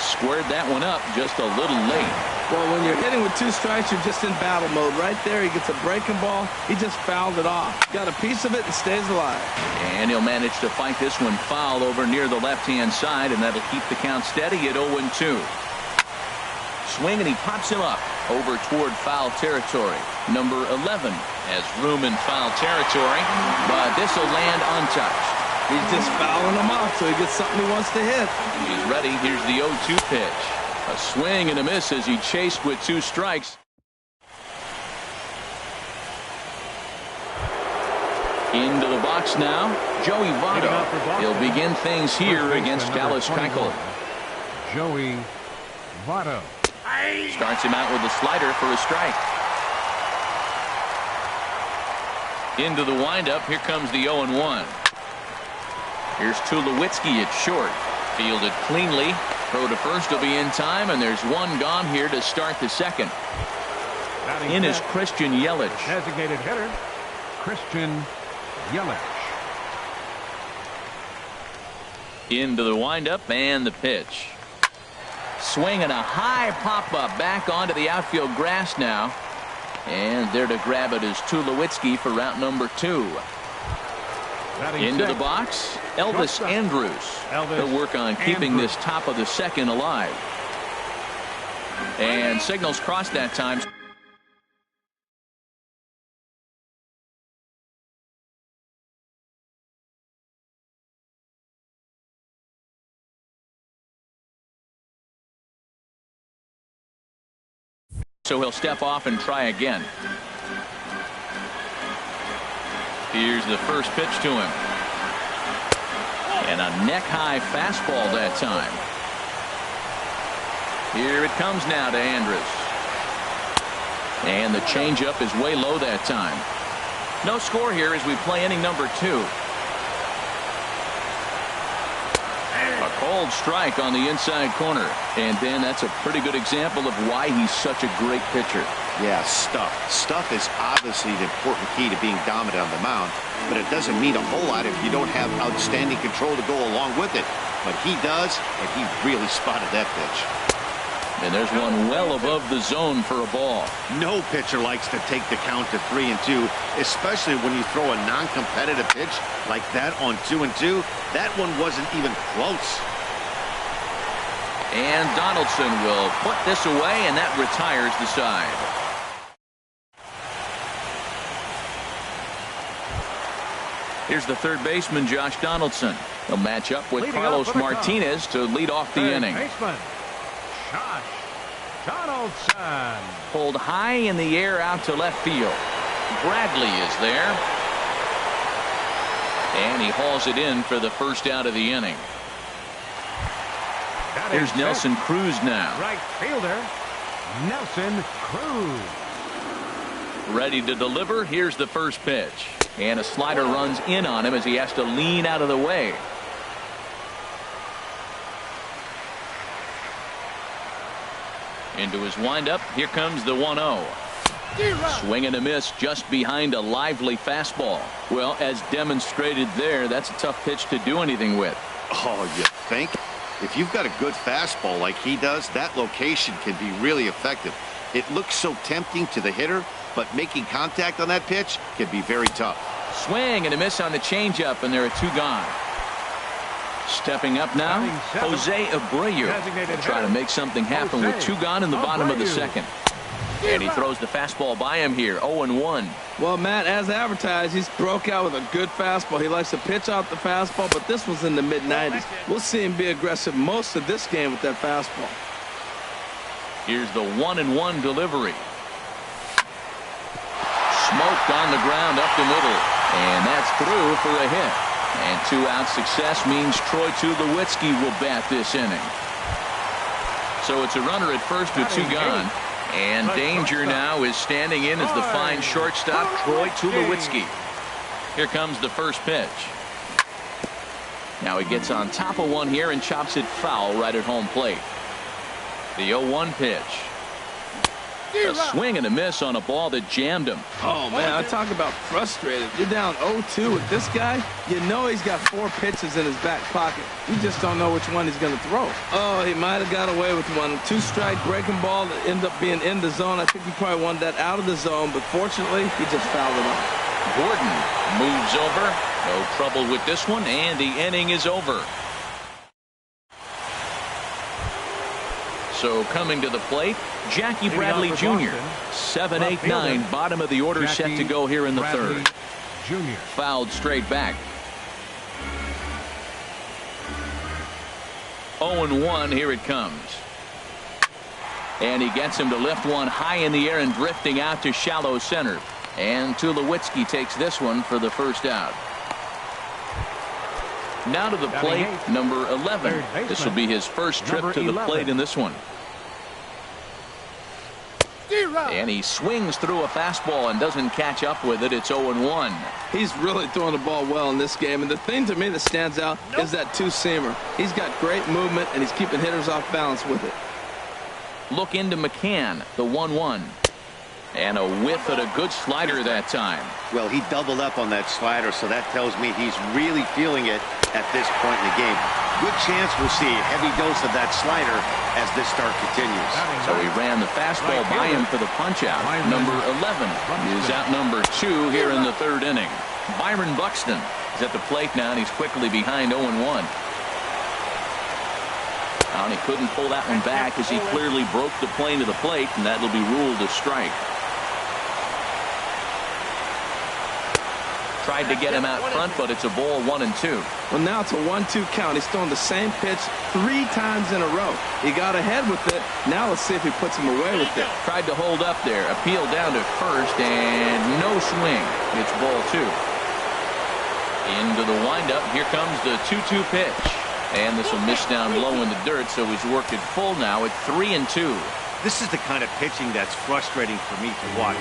Squared that one up just a little late. Well, when you're hitting with 2 strikes, you're just in battle mode. Right there, he gets a breaking ball. He just fouled it off. Got a piece of it and stays alive. And he'll manage to fight this one foul over near the left-hand side, and that'll keep the count steady at 0-2. Swing, and he pops him up over toward foul territory. Number 11 has room in foul territory, but this will land untouched. He's just fouling him off so he gets something he wants to hit. He's ready. Here's the 0-2 pitch. A swing and a miss as he chased with 2 strikes. Into the box now, Joey Votto. He'll begin things here against Dallas Keuchel. Joey Votto. Starts him out with a slider for a strike. Into the windup. Here comes the 0-1. Here's Tulowitzki at short. Fielded cleanly. Throw to first will be in time, and there's one gone here to start the second. In is Christian Yelich. Designated hitter, Christian Yelich. Into the windup and the pitch. Swing and a high pop-up back onto the outfield grass now. And there to grab it is Tulowitzki for route number 2. Into the box, Elvis Andrus. He'll work on keeping this top of the second alive. And signals crossed that time. So he'll step off and try again. Here's the first pitch to him. And a neck-high fastball that time. Here it comes now to Andrus. And the changeup is way low that time. No score here as we play inning number 2. A cold strike on the inside corner. And then that's a pretty good example of why he's such a great pitcher. Yeah, stuff. Stuff is obviously the important key to being dominant on the mound, but it doesn't mean a whole lot if you don't have outstanding control to go along with it. But he does, and he really spotted that pitch. And there's one well above the zone for a ball. No pitcher likes to take the count to 3-2, especially when you throw a non-competitive pitch like that on 2-2. That one wasn't even close. And Donaldson will put this away, and that retires the side. Here's the third baseman, Josh Donaldson. He'll match up with Carlos Martinez to lead off the inning. Baseman, Josh Donaldson. Pulled high in the air out to left field. Bradley is there. And he hauls it in for the first out of the inning. Here's Nelson Cruz now. Right fielder, Nelson Cruz. Ready to deliver. Here's the first pitch. And a slider runs in on him as he has to lean out of the way. Into his windup. Here comes the 1-0. Swing and a miss just behind a lively fastball. Well, as demonstrated there, that's a tough pitch to do anything with. Oh, you think? If you've got a good fastball like he does, that location can be really effective. It looks so tempting to the hitter, but making contact on that pitch can be very tough. Swing and a miss on the changeup, and there are 2 gone. Stepping up now, Jose Abreu will try to make something happen with 2 gone in the bottom of the second. And he throws the fastball by him here, 0-1. Well, Matt, as advertised, he's broke out with a good fastball. He likes to pitch out the fastball, but this was in the mid-90s. We'll see him be aggressive most of this game with that fastball. Here's the 1-1 delivery. Smoked on the ground up the middle. And that's through for a hit. And 2-out success means Troy Tulowitzki will bat this inning. So it's a runner at first with 2 gone. And danger now is standing in as the fine shortstop, Troy Tulowitzki. Here comes the first pitch. Now he gets on top of one here and chops it foul right at home plate. The 0-1 pitch. A swing and a miss on a ball that jammed him. Oh, man, I talk about frustrated. You're down 0-2 with this guy. You know he's got 4 pitches in his back pocket. You just don't know which one he's going to throw. Oh, he might have got away with one. 2-strike breaking ball that ended up being in the zone. I think he probably wanted that out of the zone, but fortunately, he just fouled it off. Gordon moves over. No trouble with this one, and the inning is over. So coming to the plate, Jackie Bradley Jr. 7, 8, 9, bottom of the order, set to go here in the third. Jr. Fouled straight back. 0-1, here it comes. And he gets him to lift one high in the air and drifting out to shallow center. And Tulowitzki takes this one for the first out. Now to the plate, number 11. This will be his first trip to the plate in this one. And he swings through a fastball and doesn't catch up with it. It's 0-1. He's really throwing the ball well in this game. And the thing to me that stands out is that two-seamer. He's got great movement, and he's keeping hitters off balance with it. Look into McCann, the 1-1. And a whiff at a good slider that time. Well, he doubled up on that slider, so that tells me he's really feeling it at this point in the game. Good chance we'll see a heavy dose of that slider as this start continues. So he ran the fastball by him for the punch-out. Number 11 is out number 2 here in the third inning. Byron Buxton is at the plate now, and he's quickly behind 0-1. And he couldn't pull that one back as he clearly broke the plane to the plate, and that will be ruled a strike. Tried to get him out front, but it's a ball, 1-2. Well, now it's a 1-2 count. He's throwing the same pitch 3 times in a row. He got ahead with it. Now let's see if he puts him away with it. Tried to hold up there. Appeal down to first, and no swing. It's ball 2. Into the windup. Here comes the 2-2 pitch. And this will miss down low in the dirt, so he's worked it full now at 3-2. This is the kind of pitching that's frustrating for me to watch.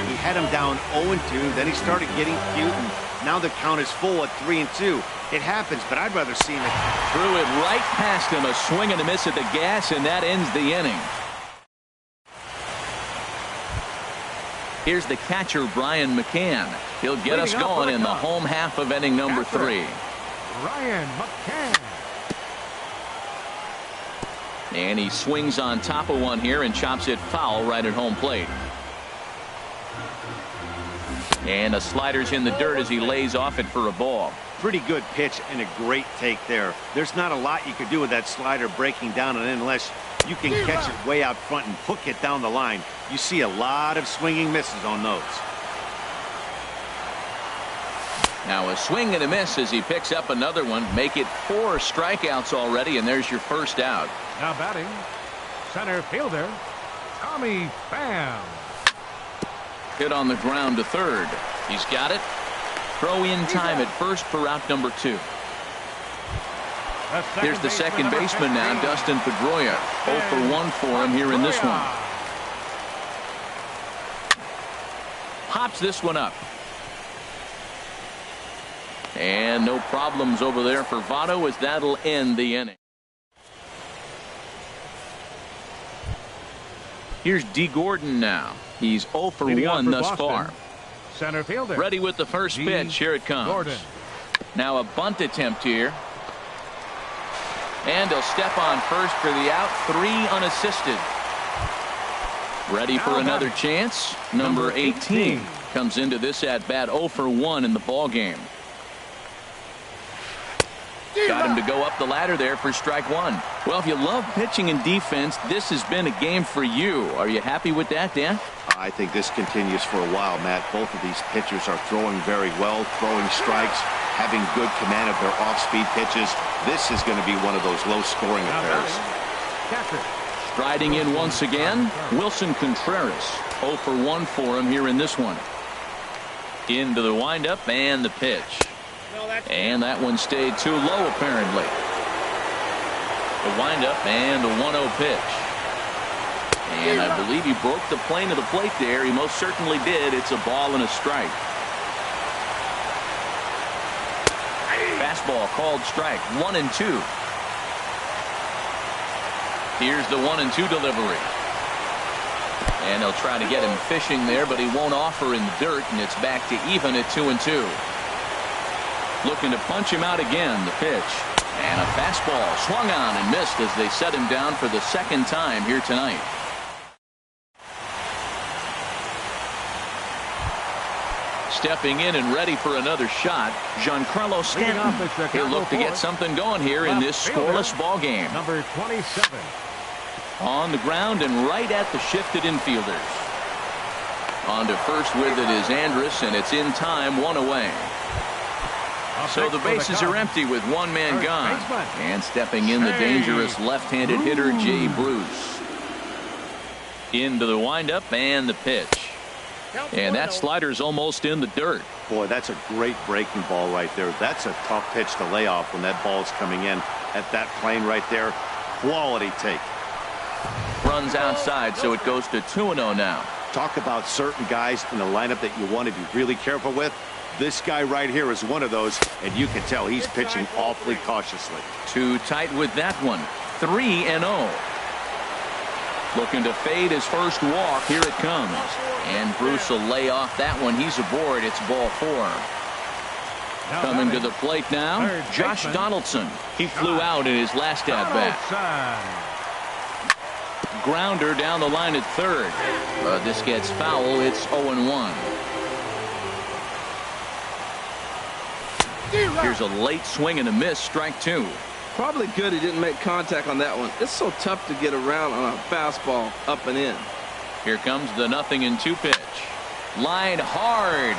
He had him down 0-2, then he started getting cute, and now the count is full at 3-2. It happens, but I'd rather see him. Threw it right past him, a swing and a miss at the gas, and that ends the inning. Here's the catcher, Brian McCann. He'll get us going in the home half of inning number 3. Brian McCann. And he swings on top of one here and chops it foul right at home plate. And a slider's in the dirt as he lays off it for a ball. Pretty good pitch and a great take there. There's not a lot you could do with that slider breaking down and in unless you can catch it way out front and hook it down the line. You see a lot of swinging misses on those. Now a swing and a miss as he picks up another one. Make it 4 strikeouts already, and there's your first out. Now batting, center fielder, Tommy Pham. Hit on the ground to third. He's got it. Throw in time at first for out number 2. Here's the second baseman now, Dustin Pedroia. 0 for 1 for him here in this one. Pops this one up. And no problems over there for Votto as that'll end the inning. Here's D. Gordon now. He's 0 for 1 thus far. Center fielder. Ready with the first pitch. Here it comes. Gordon. Now a bunt attempt here. And he'll step on first for the out. 3 unassisted. Ready for another chance. Number 18 comes into this at bat 0 for 1 in the ball game. Got him to go up the ladder there for strike 1. Well, if you love pitching and defense, this has been a game for you. Are you happy with that, Dan? I think this continues for a while, Matt. Both of these pitchers are throwing very well, throwing strikes, having good command of their off-speed pitches. This is going to be one of those low-scoring affairs. Striding in once again, Wilson Contreras. 0 for 1 for him here in this one. Into the windup and the pitch. And that one stayed too low, apparently. The windup and the 1-0 pitch. And I believe he broke the plane of the plate there. He most certainly did. It's a ball and a strike. Fastball called strike. 1-2. Here's the 1-2 delivery. And they'll try to get him fishing there, but he won't offer in the dirt, and it's back to even at 2-2. Looking to punch him out again. The pitch. And a fastball swung on and missed as they set him down for the second time here tonight. Stepping in and ready for another shot, Giancarlo Stanton. He'll look to get something going here in this scoreless ball game. Number 27. On the ground and right at the shifted infielders. On to first with it is Andrus, and it's in time, one away. So the bases are empty with one man gone. And stepping in, the dangerous left-handed hitter, Jay Bruce. Into the windup and the pitch. And that slider's almost in the dirt. Boy, that's a great breaking ball right there. That's a tough pitch to lay off when that ball's coming in at that plane right there. Quality take. Runs outside, so it goes to 2-0 now. Talk about certain guys in the lineup that you want to be really careful with. This guy right here is one of those, and you can tell he's pitching awfully cautiously. Too tight with that one. 3-0. Looking to fade his first walk. Here it comes. And Bruce will lay off that one. He's aboard. It's ball 4. Coming to the plate now, Josh Donaldson. He flew out in his last at-bat. Grounder down the line at third. This gets foul. It's 0-1. Here's a late swing and a miss. Strike 2. Probably good he didn't make contact on that one. It's so tough to get around on a fastball up and in. Here comes the 0-2 pitch. Line hard.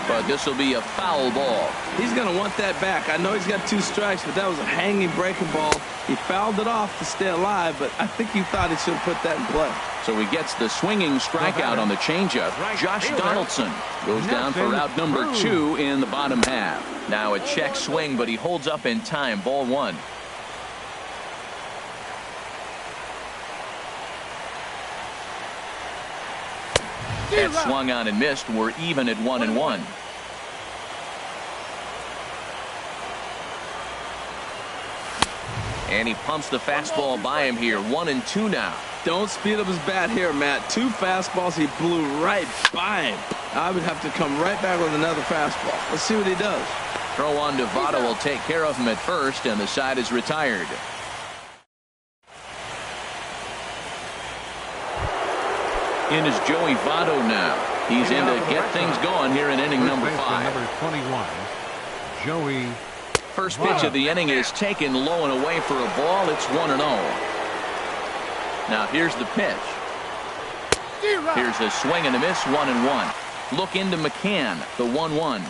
But this will be a foul ball. He's going to want that back. I know he's got 2 strikes, but that was a hanging breaking ball. He fouled it off to stay alive, but I think he thought he should have put that in play. So he gets the swinging strikeout on the changeup. Josh Donaldson goes down for out number 2 in the bottom half. Now a check swing, but he holds up in time. Ball 1. That swung on and missed. We're even at 1-1. And he pumps the fastball by him here. 1-2 now. Don't speed up his bat here, Matt. 2 fastballs he blew right by him. I would have to come right back with another fastball. Let's see what he does. Throw on to Votto will take care of him at first, and the side is retired. In is Joey Votto now. He's in to get things going here in inning number 5. Number 21, Joey. First pitch of the inning is taken low and away for a ball. It's 1-0. Now here's the pitch. Here's a swing and a miss. 1-1. Look into McCann. The 1-1.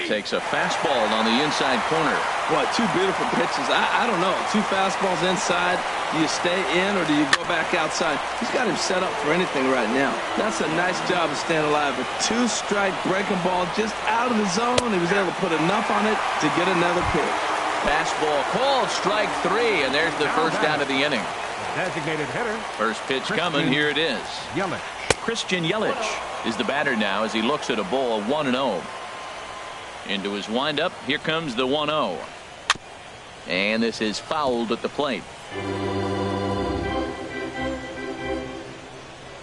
Takes a fastball on the inside corner. What, 2 beautiful pitches. I don't know. 2 fastballs inside. Do you stay in or do you go back outside? He's got him set up for anything right now. That's a nice job of staying alive. A 2-strike breaking ball just out of the zone. He was able to put enough on it to get another pitch. Fastball called. Strike 3, and there's the first out of the inning. Designated hitter. First pitch coming. Here it is. Yelich. Christian Yelich is the batter now as he looks at a ball 1-0. Into his windup. Here comes the 1-0. And this is fouled at the plate.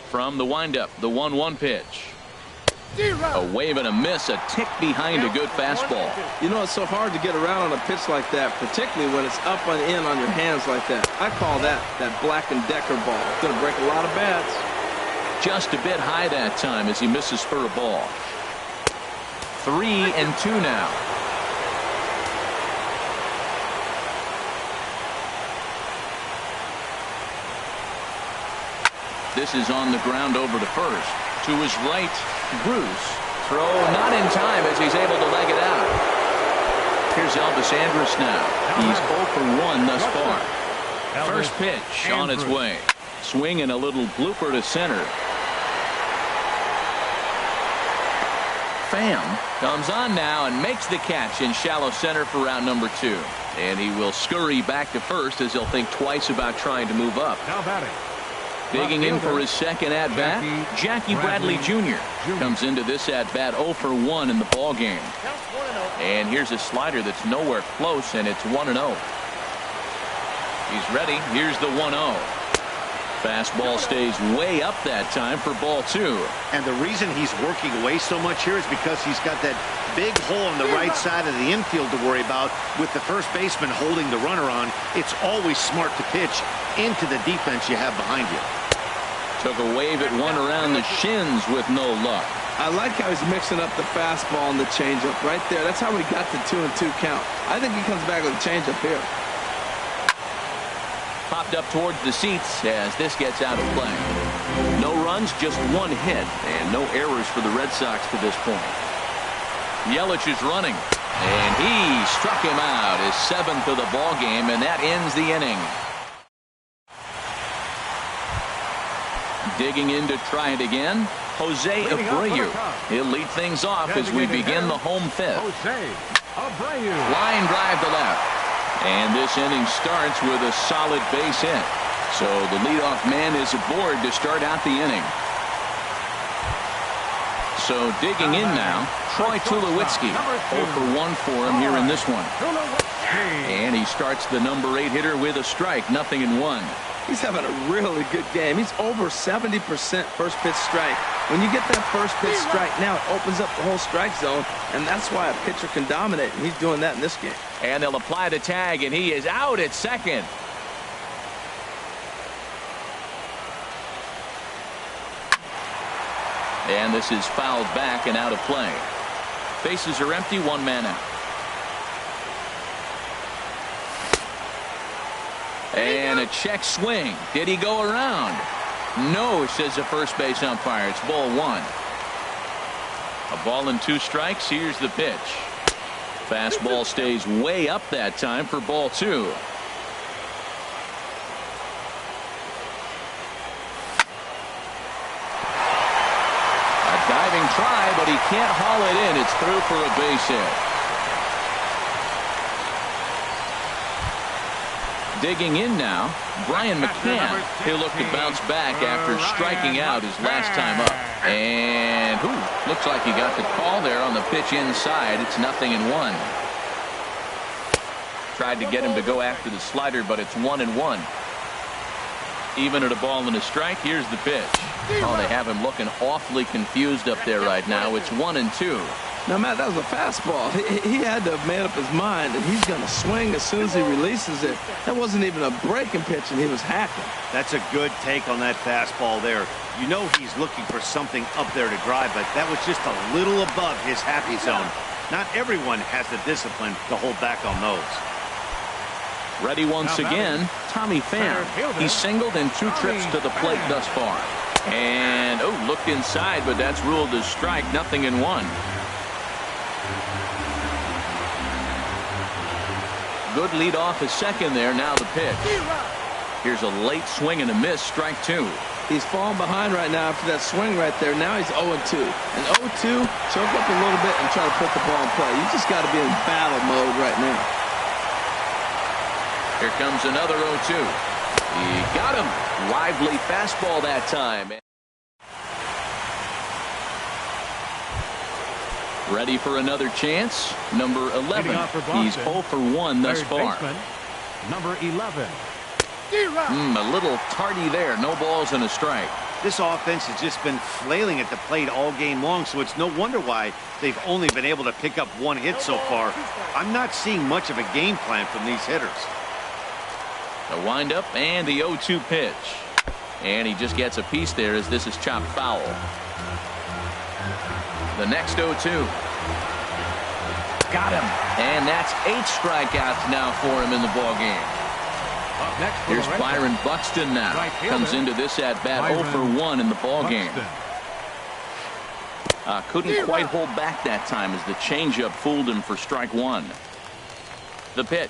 From the windup, the 1-1 pitch. A wave and a miss, a tick behind a good fastball. You know, it's so hard to get around on a pitch like that, particularly when it's up and in on your hands like that. I call that Black & Decker ball. It's going to break a lot of bats. Just a bit high that time as he misses for a ball. 3-2 now. This is on the ground over to first. To his right, Bruce. Throw not in time as he's able to leg it out. Here's Elvis Andrus now. He's 0 for 1 thus far. First pitch on its way. Swing and a little blooper to center. Pham comes on now and makes the catch in shallow center for round number 2. And he will scurry back to first as he'll think twice about trying to move up. Now batting. Digging in for his second at-bat, Jackie Bradley Jr. comes into this at-bat 0 for 1 in the ball game. And here's a slider that's nowhere close, and it's 1-0. He's ready. Here's the 1-0. Fastball stays way up that time for ball 2. And the reason he's working away so much here is because he's got that big hole on the right side of the infield to worry about. With the first baseman holding the runner on, it's always smart to pitch into the defense you have behind you. Took a wave at one around the shins with no luck. I like how he's mixing up the fastball and the changeup right there. That's how we got the 2-2 count. I think he comes back with a changeup here. Popped up towards the seats as this gets out of play. No runs, just one hit, and no errors for the Red Sox to this point. Yelich is running, and he struck him out, his 7th of the ball game, and that ends the inning. Digging in to try it again, Jose Abreu. He'll lead things off as we begin the home 5th. Line drive to left. And this inning starts with a solid base hit. So the leadoff man is aboard to start out the inning. So digging in now, Troy Tulowitzki. 0 for 1 for him here in this one. And he starts the number 8 hitter with a strike, 0-1. He's having a really good game. He's over 70% first pitch strike. When you get that first pitch strike now, it opens up the whole strike zone, and that's why a pitcher can dominate, and he's doing that in this game. And they'll apply the tag, and he is out at second. And this is fouled back and out of play. Bases are empty, 1 man out. And a check swing. Did he go around? No, says the first base umpire. It's ball 1. A ball and 2 strikes. Here's the pitch. Fastball stays way up that time for ball 2. A diving try, but he can't haul it in. It's through for a base hit. Digging in now, Brian McCann. He'll look to bounce back after striking out his last time up. And looks like he got the call there on the pitch inside. It's 0-1. Tried to get him to go after the slider, but it's 1-1. Even at a ball and a strike, here's the pitch. Oh, they have him looking awfully confused up there right now. It's 1-2. Now, Matt, that was a fastball. He had to have made up his mind that he's going to swing as soon as he releases it. That wasn't even a breaking pitch, and he was hacking. That's a good take on that fastball there. You know he's looking for something up there to drive, but that was just a little above his happy zone. Not everyone has the discipline to hold back on those. Ready once again, Tommy Pham. He's singled in 2 trips to the plate thus far. And, looked inside, but that's ruled as strike, 0-1. Good lead off his second there. Now the pitch. Here's a late swing and a miss. Strike 2. He's falling behind right now after that swing right there. Now he's 0-2. And 0-2, choke up a little bit and try to put the ball in play. You just got to be in battle mode right now. Here comes another 0-2. He got him. Lively fastball that time. Ready for another chance. Number 11. He's 0 for 1 thus far. Number 11. A little tardy there. No balls and a strike. This offense has just been flailing at the plate all game long, so it's no wonder why they've only been able to pick up 1 hit so far. I'm not seeing much of a game plan from these hitters. The windup and the 0-2 pitch. And he just gets a piece there as this is chopped foul. The next 0-2. Got him. And that's 8 strikeouts now for him in the ball game. Here's Byron Buxton now. Comes into this at bat 0 for 1 in the ball game. Couldn't quite hold back that time as the changeup fooled him for strike 1. The pitch.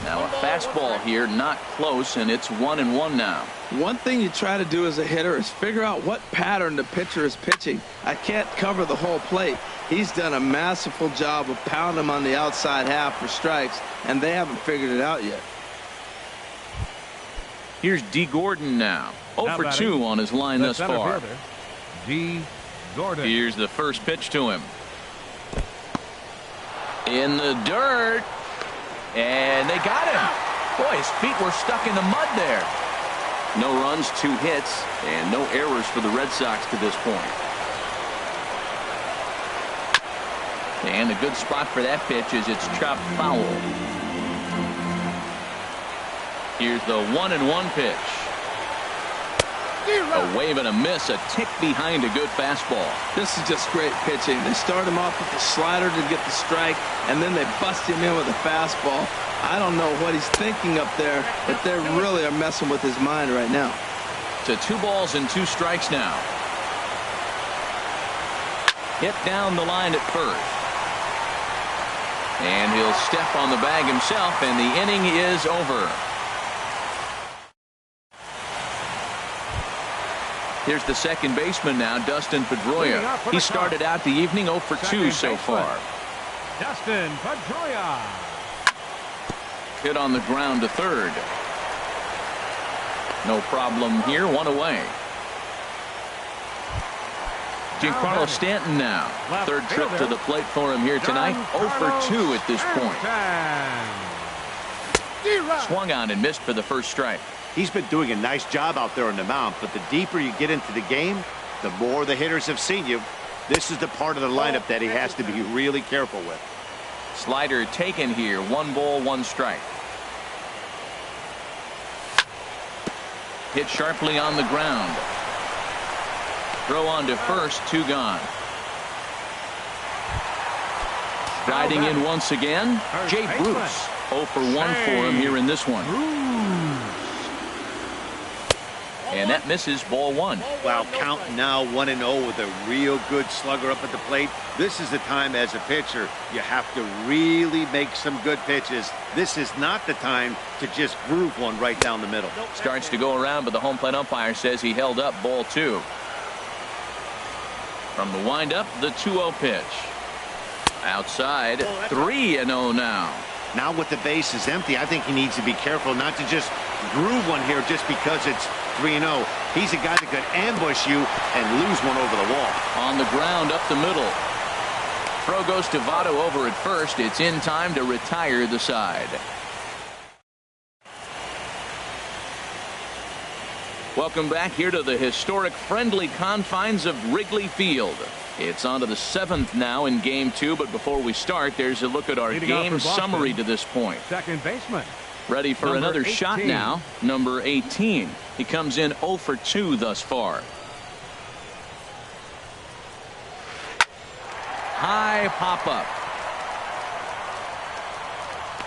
Now a fastball here, not close, and it's 1-1 now. One thing you try to do as a hitter is figure out what pattern the pitcher is pitching. I can't cover the whole plate. He's done a masterful job of pounding him on the outside half for strikes, and they haven't figured it out yet. Here's D. Gordon now. 0 for 2 on his line thus far. D. Gordon. Here's the first pitch to him. In the dirt. And they got him. Boy, his feet were stuck in the mud there. No runs, 2 hits, and no errors for the Red Sox to this point. And a good spot for that pitch is it's chopped foul. Here's the 1-1 pitch. A wave and a miss, a tick behind a good fastball. This is just great pitching. They start him off with the slider to get the strike, and then they bust him in with a fastball. I don't know what he's thinking up there, but they really are messing with his mind right now. To 2 balls and 2 strikes now. Hit down the line at first. And he'll step on the bag himself, and the inning is over. Here's the second baseman now, Dustin Pedroia. He started out the evening 0 for 2 so far. Dustin Pedroia. Hit on the ground to third. No problem here, 1 away. Giancarlo Stanton now. Third trip to the plate for him here tonight. 0 for 2 at this point. Swung on and missed for the first strike. He's been doing a nice job out there on the mound, but the deeper you get into the game, the more the hitters have seen you. This is the part of the lineup that he has to be really careful with. Slider taken here. 1 ball, 1 strike. Hit sharply on the ground. Throw on to first, 2 gone. Striding in once again, Jay Bruce. 0 for 1 for him here in this one. And that misses, ball 1. Wow, count now 1-0 with a real good slugger up at the plate. This is the time as a pitcher you have to really make some good pitches. This is not the time to just groove one right down the middle. Starts to go around, but the home plate umpire says he held up, ball 2. From the windup, the 2-0 pitch. Outside, 3-0 now. Now with the base is empty, I think he needs to be careful not to just groove one here just because it's 3-0. He's a guy that could ambush you and lose one over the wall. On the ground up the middle. Throw goes to Votto over at first. It's in time to retire the side. Welcome back here to the historic friendly confines of Wrigley Field. It's on to the 7th now in game 2, but before we start, there's a look at our game summary to this point. Second baseman. Ready for another shot now, number 18. He comes in 0 for 2 thus far. High pop-up.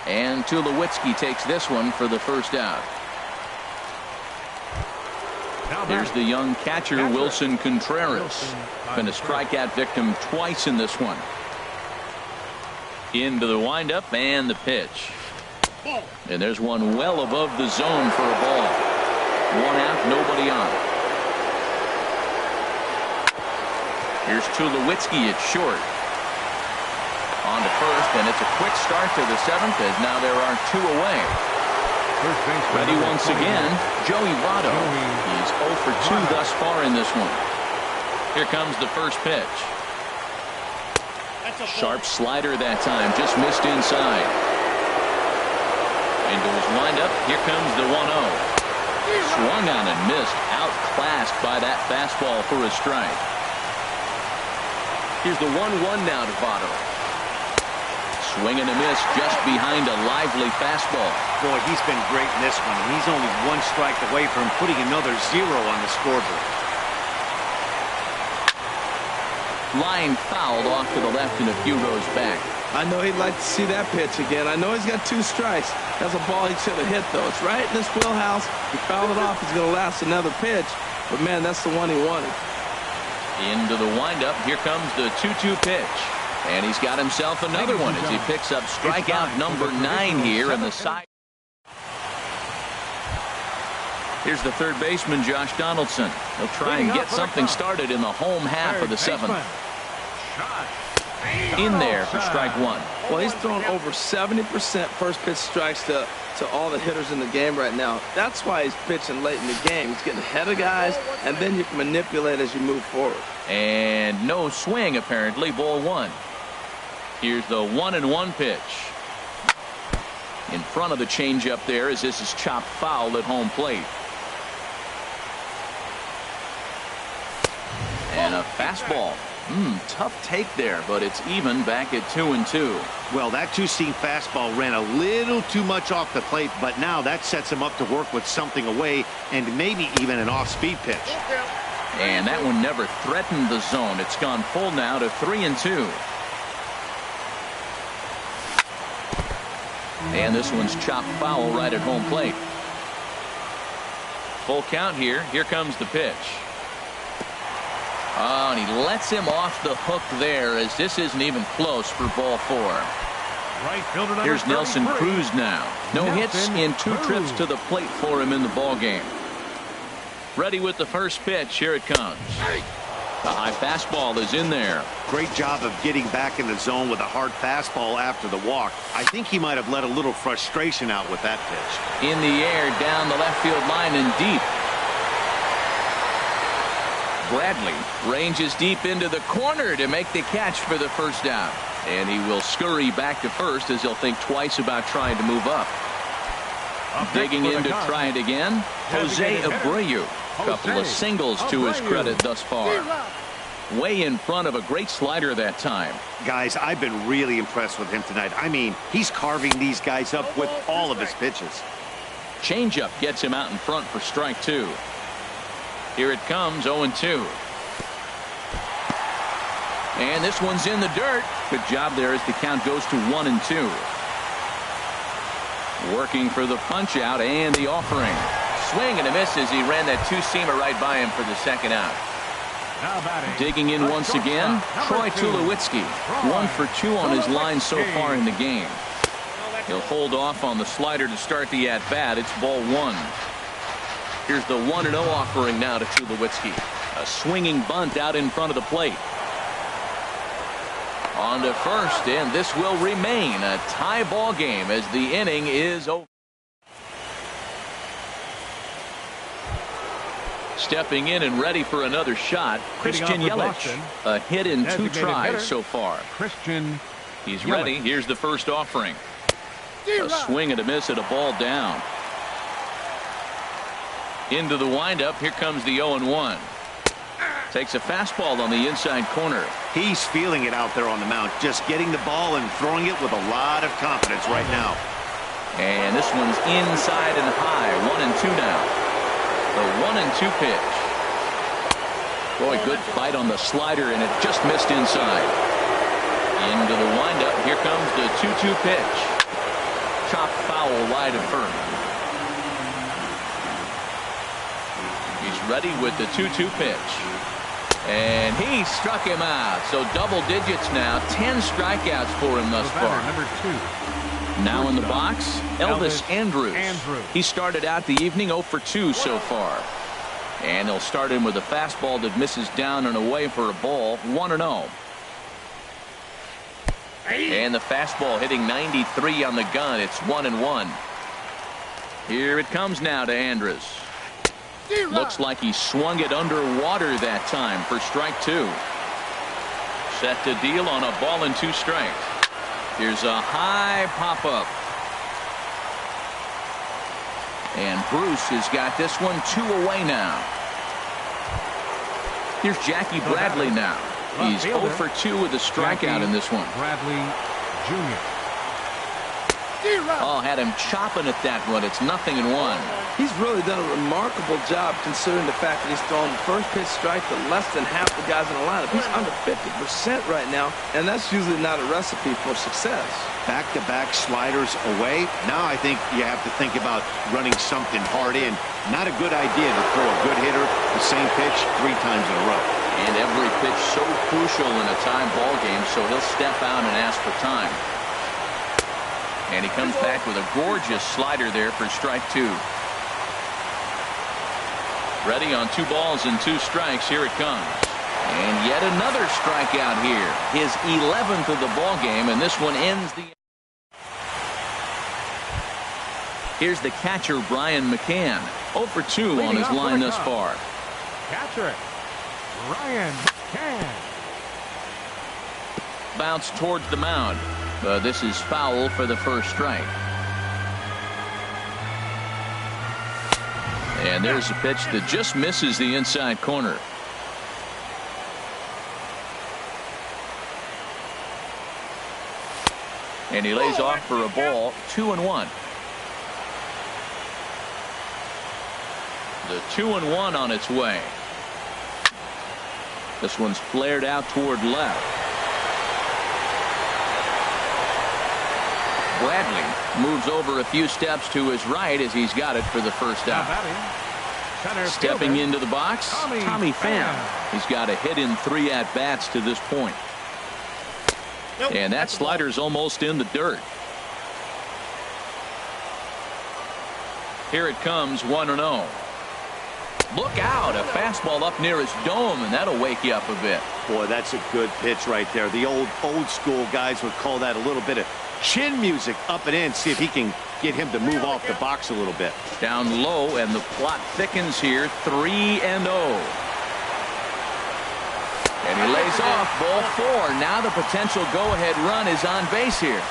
And Tulowitzki takes this one for the first out. Here's the young catcher, Wilson Contreras. Been a strikeout victim twice in this one. Into the windup and the pitch. And there's one well above the zone for a ball. 1 out, nobody on. Here's Tulowitzki at short. On to first, and it's a quick start to the 7th as now there are 2 away. Ready once again, Joey Votto. He's 0 for 2 thus far in this one. Here comes the first pitch. Sharp slider that time, just missed inside. Into his windup, here comes the 1-0. Swung on and missed, outclassed by that fastball for a strike. Here's the 1-1 now to Votto. Swing and a miss just behind a lively fastball. Boy, he's been great in this one. He's only 1 strike away from putting another 0 on the scoreboard. Line fouled off to the left and a few rows back. I know he'd like to see that pitch again. I know he's got 2 strikes. That's a ball he should have hit, though. It's right in his wheelhouse. He fouled it off. He's going to last another pitch. But, man, that's the one he wanted. Into the windup. Here comes the 2-2 pitch. And he's got himself another one as he picks up strikeout number 9 here in the side. Here's the third baseman, Josh Donaldson. He'll try and get something started in the home half of the 7th. In there for strike 1. Well, he's thrown over 70% first pitch strikes to all the hitters in the game right now. That's why he's pitching late in the game. He's getting ahead of guys, and then you can manipulate as you move forward. And no swing, apparently, ball 1. Here's the 1-1 pitch. In front of the changeup there, as this is chopped foul at home plate. And a fastball. Tough take there, but it's even back at 2-2. Well, that two-seam fastball ran a little too much off the plate, but now that sets him up to work with something away and maybe even an off-speed pitch. And that one never threatened the zone. It's gone full now to 3-2. And this one's chopped foul right at home plate. Full count here. Here comes the pitch. Oh, and he lets him off the hook there, as this isn't even close for ball 4. Right fielder number Here's Nelson 33. Cruz now. No hits in 2 trips to the plate for him in the ball game. Ready with the first pitch. Here it comes. The high fastball is in there. Great job of getting back in the zone with a hard fastball after the walk. I think he might have let a little frustration out with that pitch. In the air, down the left field line and deep. Bradley ranges deep into the corner to make the catch for the first down. And he will scurry back to first, as he'll think twice about trying to move up. Digging in to try it again, Jose Abreu. Couple of singles to his credit thus far. Way in front of a great slider that time. Guys, I've been really impressed with him tonight. I mean, he's carving these guys up with all of his pitches. Changeup gets him out in front for strike 2. Here it comes, 0-2. And this one's in the dirt. Good job there as the count goes to 1-2. Working for the punch out and the offering. Swing and a miss as he ran that two-seamer right by him for the second out. Digging in once again, Troy Tulowitzki. 1 for 2 on his line so far in the game. He'll hold off on the slider to start the at-bat. It's ball 1. Here's the 1-0 offering now to Tulowitzki. A swinging bunt out in front of the plate. On to first, and this will remain a tie ball game as the inning is over. Stepping in and ready for another shot, Christian Yelich. A hit in 2 tries so far. Christian. He's ready. Here's the first offering. A swing and a miss at a ball down. Into the windup. Here comes the 0-1. Takes a fastball on the inside corner. He's feeling it out there on the mound, just getting the ball and throwing it with a lot of confidence right now. And this one's inside and high. 1-2 now. The 1-2 pitch. Boy, good bite on the slider, and it just missed inside. Into the windup. Here comes the 2-2 pitch. Chopped foul wide of first. He's ready with the 2-2 pitch. And he struck him out. So double digits now. 10 strikeouts for him thus far. Number 2. Now in the box, Elvis Andrus. He started out the evening 0 for 2 so far. And they'll start him with a fastball that misses down and away for a ball. 1-0. And the fastball hitting 93 on the gun. It's 1-1. Here it comes now to Andrus. Looks like he swung it underwater that time for strike 2. Set to deal on a ball and 2 strikes. Here's a high pop-up. And Bruce has got this one 2 away now. Here's Jackie Bradley now. He's 0 for 2 with a strikeout in this one. Bradley Jr. Oh, had him chopping at that one. It's 0-1. He's really done a remarkable job considering the fact that he's thrown the first pitch strike to less than half the guys in the lineup. He's under 50% right now, and that's usually not a recipe for success. Back-to-back sliders away. Now I think you have to think about running something hard in. Not a good idea to throw a good hitter the same pitch 3 times in a row. And every pitch so crucial in a tie ball game, so he'll step out and ask for time. And he comes back with a gorgeous slider there for strike 2. Ready on 2 balls and 2 strikes. Here it comes. And yet another strikeout here. His 11th of the ball game, and this one ends the. Here's the catcher, Brian McCann. 0 for 2 on his line thus far. Catcher, Brian McCann. Bounce towards the mound. This is foul for the first strike. And there's a pitch that just misses the inside corner. And he lays off for a ball, 2-1. The 2-1 on its way. This one's flared out toward left. Bradley moves over a few steps to his right as he's got it for the first out. Stepping into the box, Tommy Pham. He's got a hit in 3 at-bats to this point. And that slider's almost in the dirt. Here it comes, 1-0. Look out, a fastball up near his dome, and that'll wake you up a bit. Boy, that's a good pitch right there. The old school guys would call that a little bit of chin music up and in. See if he can get him to move off the box a little bit. Down low, and the plot thickens here, 3-0. And he lays off, ball 4. Now the potential go-ahead run is on base here.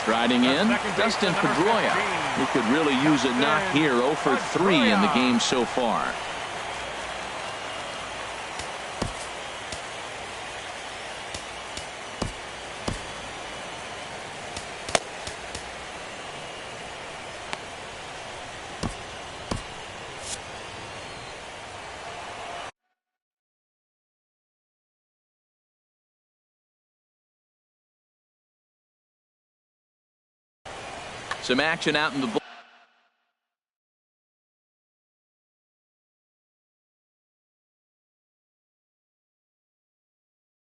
Striding in, Dustin Pedroia. He could really use a knock here. 0 for 3 in the game so far. Some action out in the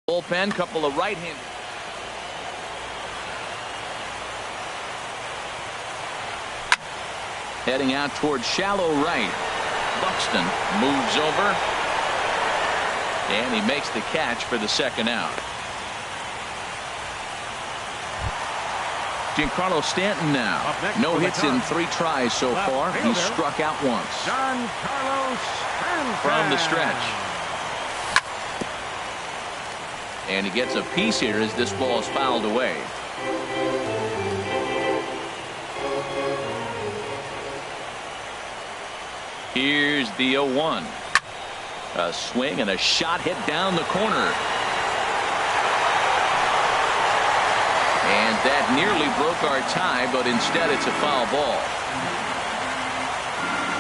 bullpen. Couple of right-handers. Heading out towards shallow right. Buxton moves over. And he makes the catch for the second out. Giancarlo Stanton now. No hits in 3 tries so far. He struck out once. From the stretch. And he gets a piece here as this ball is fouled away. Here's the 0-1. A swing and a shot hit down the corner. And that nearly broke our tie, but instead it's a foul ball.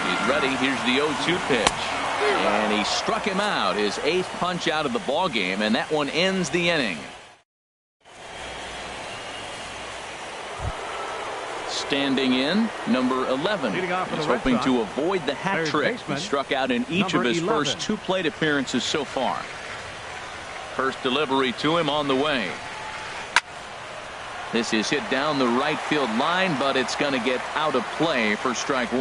He's ready. Here's the 0-2 pitch. And he struck him out. His 8th punch out of the ball game, and that one ends the inning. Standing in, number 11. He's hoping to avoid the hat trick. He struck out in each of his first 2 plate appearances so far. First delivery to him on the way. This is hit down the right field line, but it's going to get out of play for strike 1.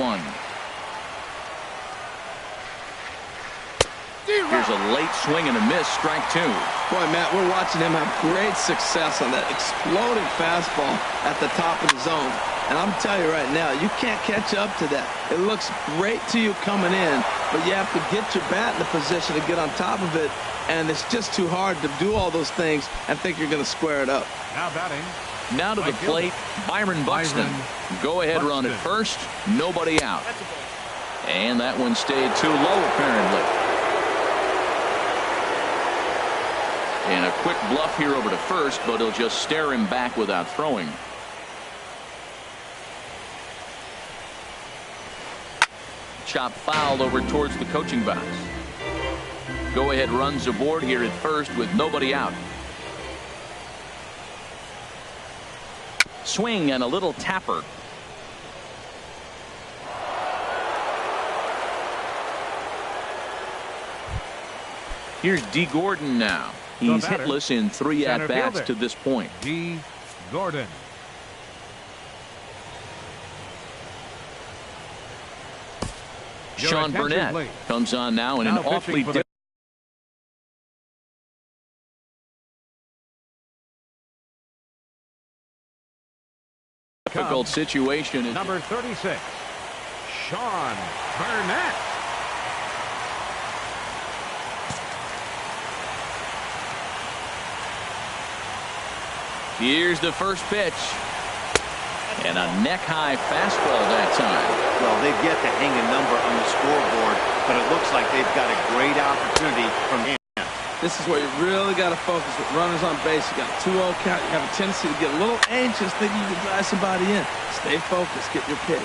Here's a late swing and a miss, strike 2. Boy, Matt, we're watching him have great success on that exploding fastball at the top of the zone. And I'm telling you right now, you can't catch up to that. It looks great to you coming in, but you have to get your bat in the position to get on top of it. And it's just too hard to do all those things and think you're going to square it up. Now batting. Now to the plate, Byron Buxton. Go-ahead run at first, nobody out. And that one stayed too low, apparently. And a quick bluff here over to first, but he'll just stare him back without throwing. Chop foul over towards the coaching box. Go-ahead runs aboard here at first with nobody out. Swing and a little tapper. Here's D. Gordon now. He's hitless in 3 at-bats to this point. D. Gordon. Sean Burnett comes on now in an awfully difficult situation. Number 36, Sean Burnett. Here's the first pitch. And a neck-high fastball that time. Well, they've yet to hang a number on the scoreboard, but it looks like they've got a great opportunity from hand. This is where you really got to focus with runners on base. You got a 2-0 count. You have a tendency to get a little anxious thinking you can drive somebody in. Stay focused. Get your pitch.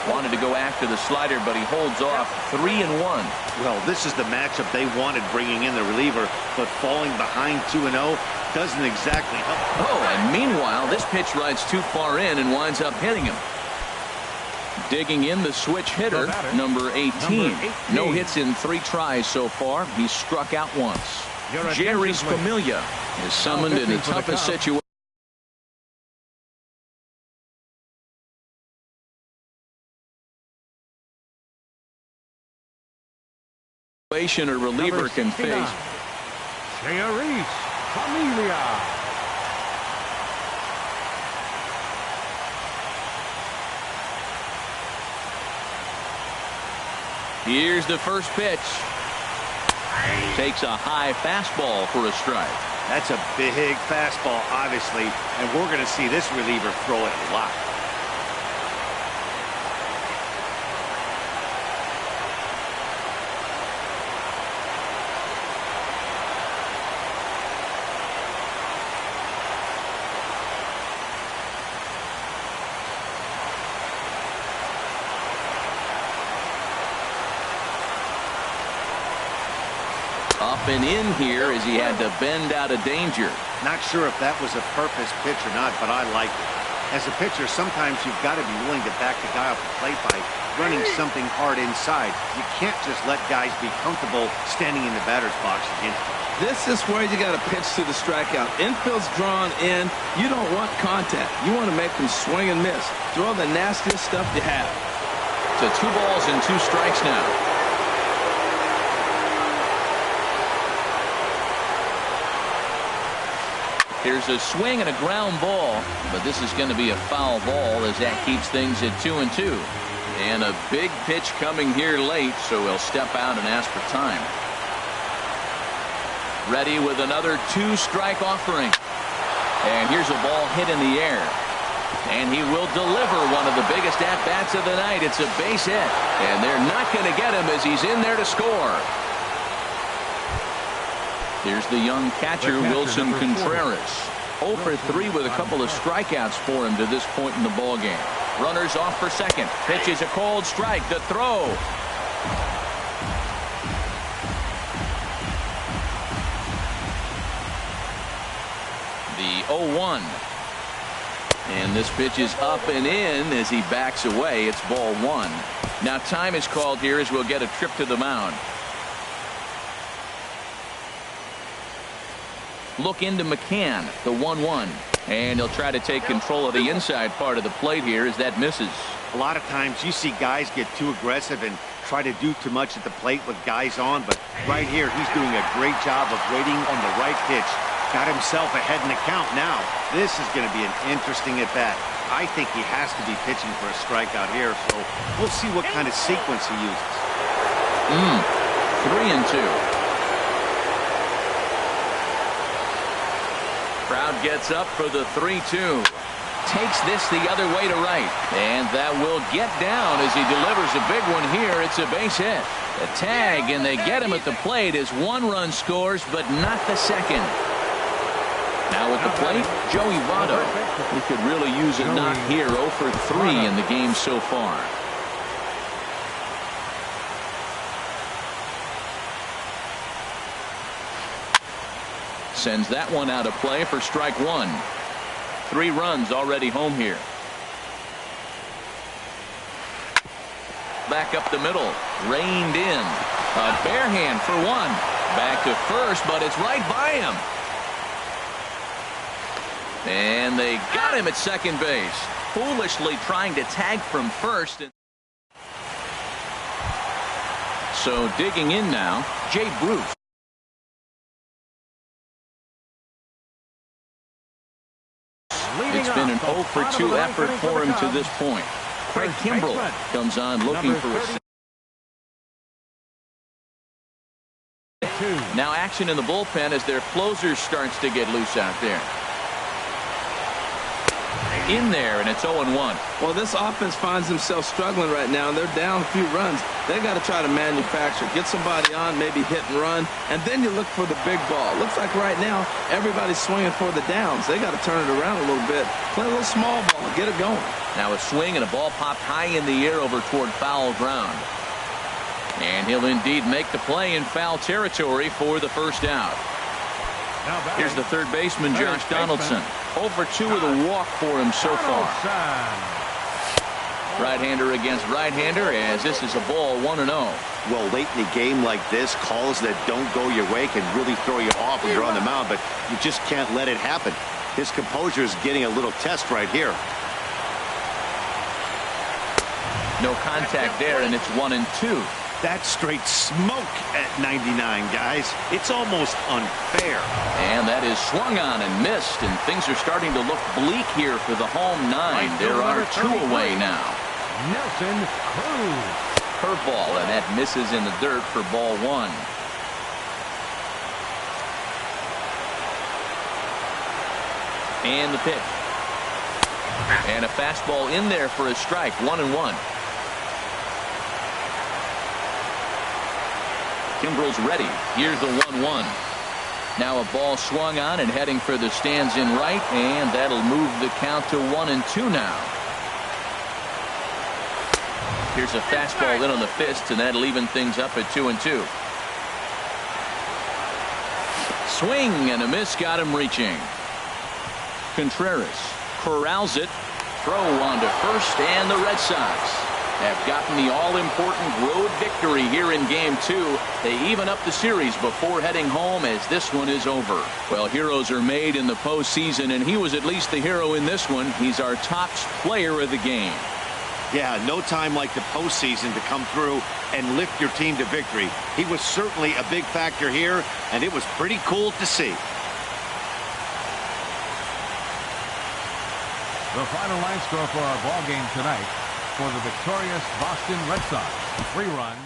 Wanted to go after the slider, but he holds off. 3-1. Well, this is the matchup they wanted, bringing in the reliever, but falling behind 2-0 doesn't exactly help. Oh, and meanwhile, this pitch rides too far in and winds up hitting him. Digging in the switch hitter, number 18. No hits in 3 tries so far. He's struck out once. Jerry Familia is summoned in the toughest situation. A reliever can face. Jerry Familia. Here's the first pitch. Takes a high fastball for a strike. That's a big fastball, obviously, and we're going to see this reliever throw it a lot. Up and in here as he had to bend out of danger. Not sure if that was a purpose pitch or not, but I like it. As a pitcher, sometimes you've got to be willing to back the guy off the plate by running something hard inside. You can't just let guys be comfortable standing in the batter's box against you. This is where you got to pitch to the strikeout. Infield's drawn in. You don't want contact. You want to make them swing and miss. Throw the nastiest stuff you have. So 2 balls and 2 strikes now. Here's a swing and a ground ball, but this is going to be a foul ball as that keeps things at 2-2. And a big pitch coming here late, so he'll step out and ask for time. Ready with another 2-strike offering. And here's a ball hit in the air. And he will deliver one of the biggest at-bats of the night. It's a base hit. And they're not going to get him as he's in there to score. Here's the young catcher, Wilson Contreras. 0 for 3 with a couple of strikeouts for him to this point in the ballgame. Runners off for second. Pitch is a cold strike. The throw. The 0-1. And this pitch is up and in as he backs away. It's ball 1. Now time is called here as we'll get a trip to the mound. Look into McCann, the 1-1. And he'll try to take control of the inside part of the plate here as that misses. A lot of times you see guys get too aggressive and try to do too much at the plate with guys on, but right here he's doing a great job of waiting on the right pitch. Got himself ahead in the count now. This is going to be an interesting at-bat. I think he has to be pitching for a strikeout here, so we'll see what kind of sequence he uses. 3-2. Crowd gets up for the 3-2. Takes this the other way to right. And that will get down as he delivers a big one here. It's a base hit. A tag, and they get him at the plate as 1 run scores, but not the second. Now at the plate, Joey Votto. He could really use a knock here. 0 for 3 in the game so far. Sends that one out of play for strike 1. 3 runs already home here. Back up the middle. Reined in. A bare hand for 1. Back to first, but it's right by him. And they got him at second base. Foolishly trying to tag from first. So digging in now, Jay Bruce. It's been an 0 for 2 effort for him to this point. Craig Kimbrell comes on looking for a Now action in the bullpen as their closer starts to get loose out there. In there, and it's 0-1. Well, this offense finds themselves struggling right now, and they're down a few runs. They got to try to manufacture, get somebody on, maybe hit and run, and then you look for the big ball. Looks like right now everybody's swinging for the downs. They got to turn it around a little bit, play a little small ball, get it going. Now a swing and a ball popped high in the air over toward foul ground. And he'll indeed make the play in foul territory for the first out. Here's the third baseman, Josh Donaldson. 0 for 2 with a walk for him so far. Right-hander against right-hander as this is a ball 1-0. Well, late in the game like this, calls that don't go your way can really throw you off when you're on the mound, but you just can't let it happen. His composure is getting a little test right here. No contact there, and it's 1-2. That's straight smoke at 99, guys. It's almost unfair. And that is swung on and missed, and things are starting to look bleak here for the home 9. There are 2 away now. Nelson Cruz. Curveball, and that misses in the dirt for ball 1. And the pitch. And a fastball in there for a strike. 1-1. Kimbrel's ready. Here's the 1-1. Now a ball swung on and heading for the stands in right, and that'll move the count to 1-2 now. Here's a fastball in on the fist, and that'll even things up at 2-2. Swing and a miss got him reaching. Contreras corrals it. Throw on to first, and the Red Sox have gotten the all-important road victory here in Game 2. They even up the series before heading home as this one is over. Well, heroes are made in the postseason, and he was at least the hero in this one. He's our top player of the game. Yeah, no time like the postseason to come through and lift your team to victory. He was certainly a big factor here, and it was pretty cool to see. The final line score for our ball game tonight: for the victorious Boston Red Sox, 3 runs.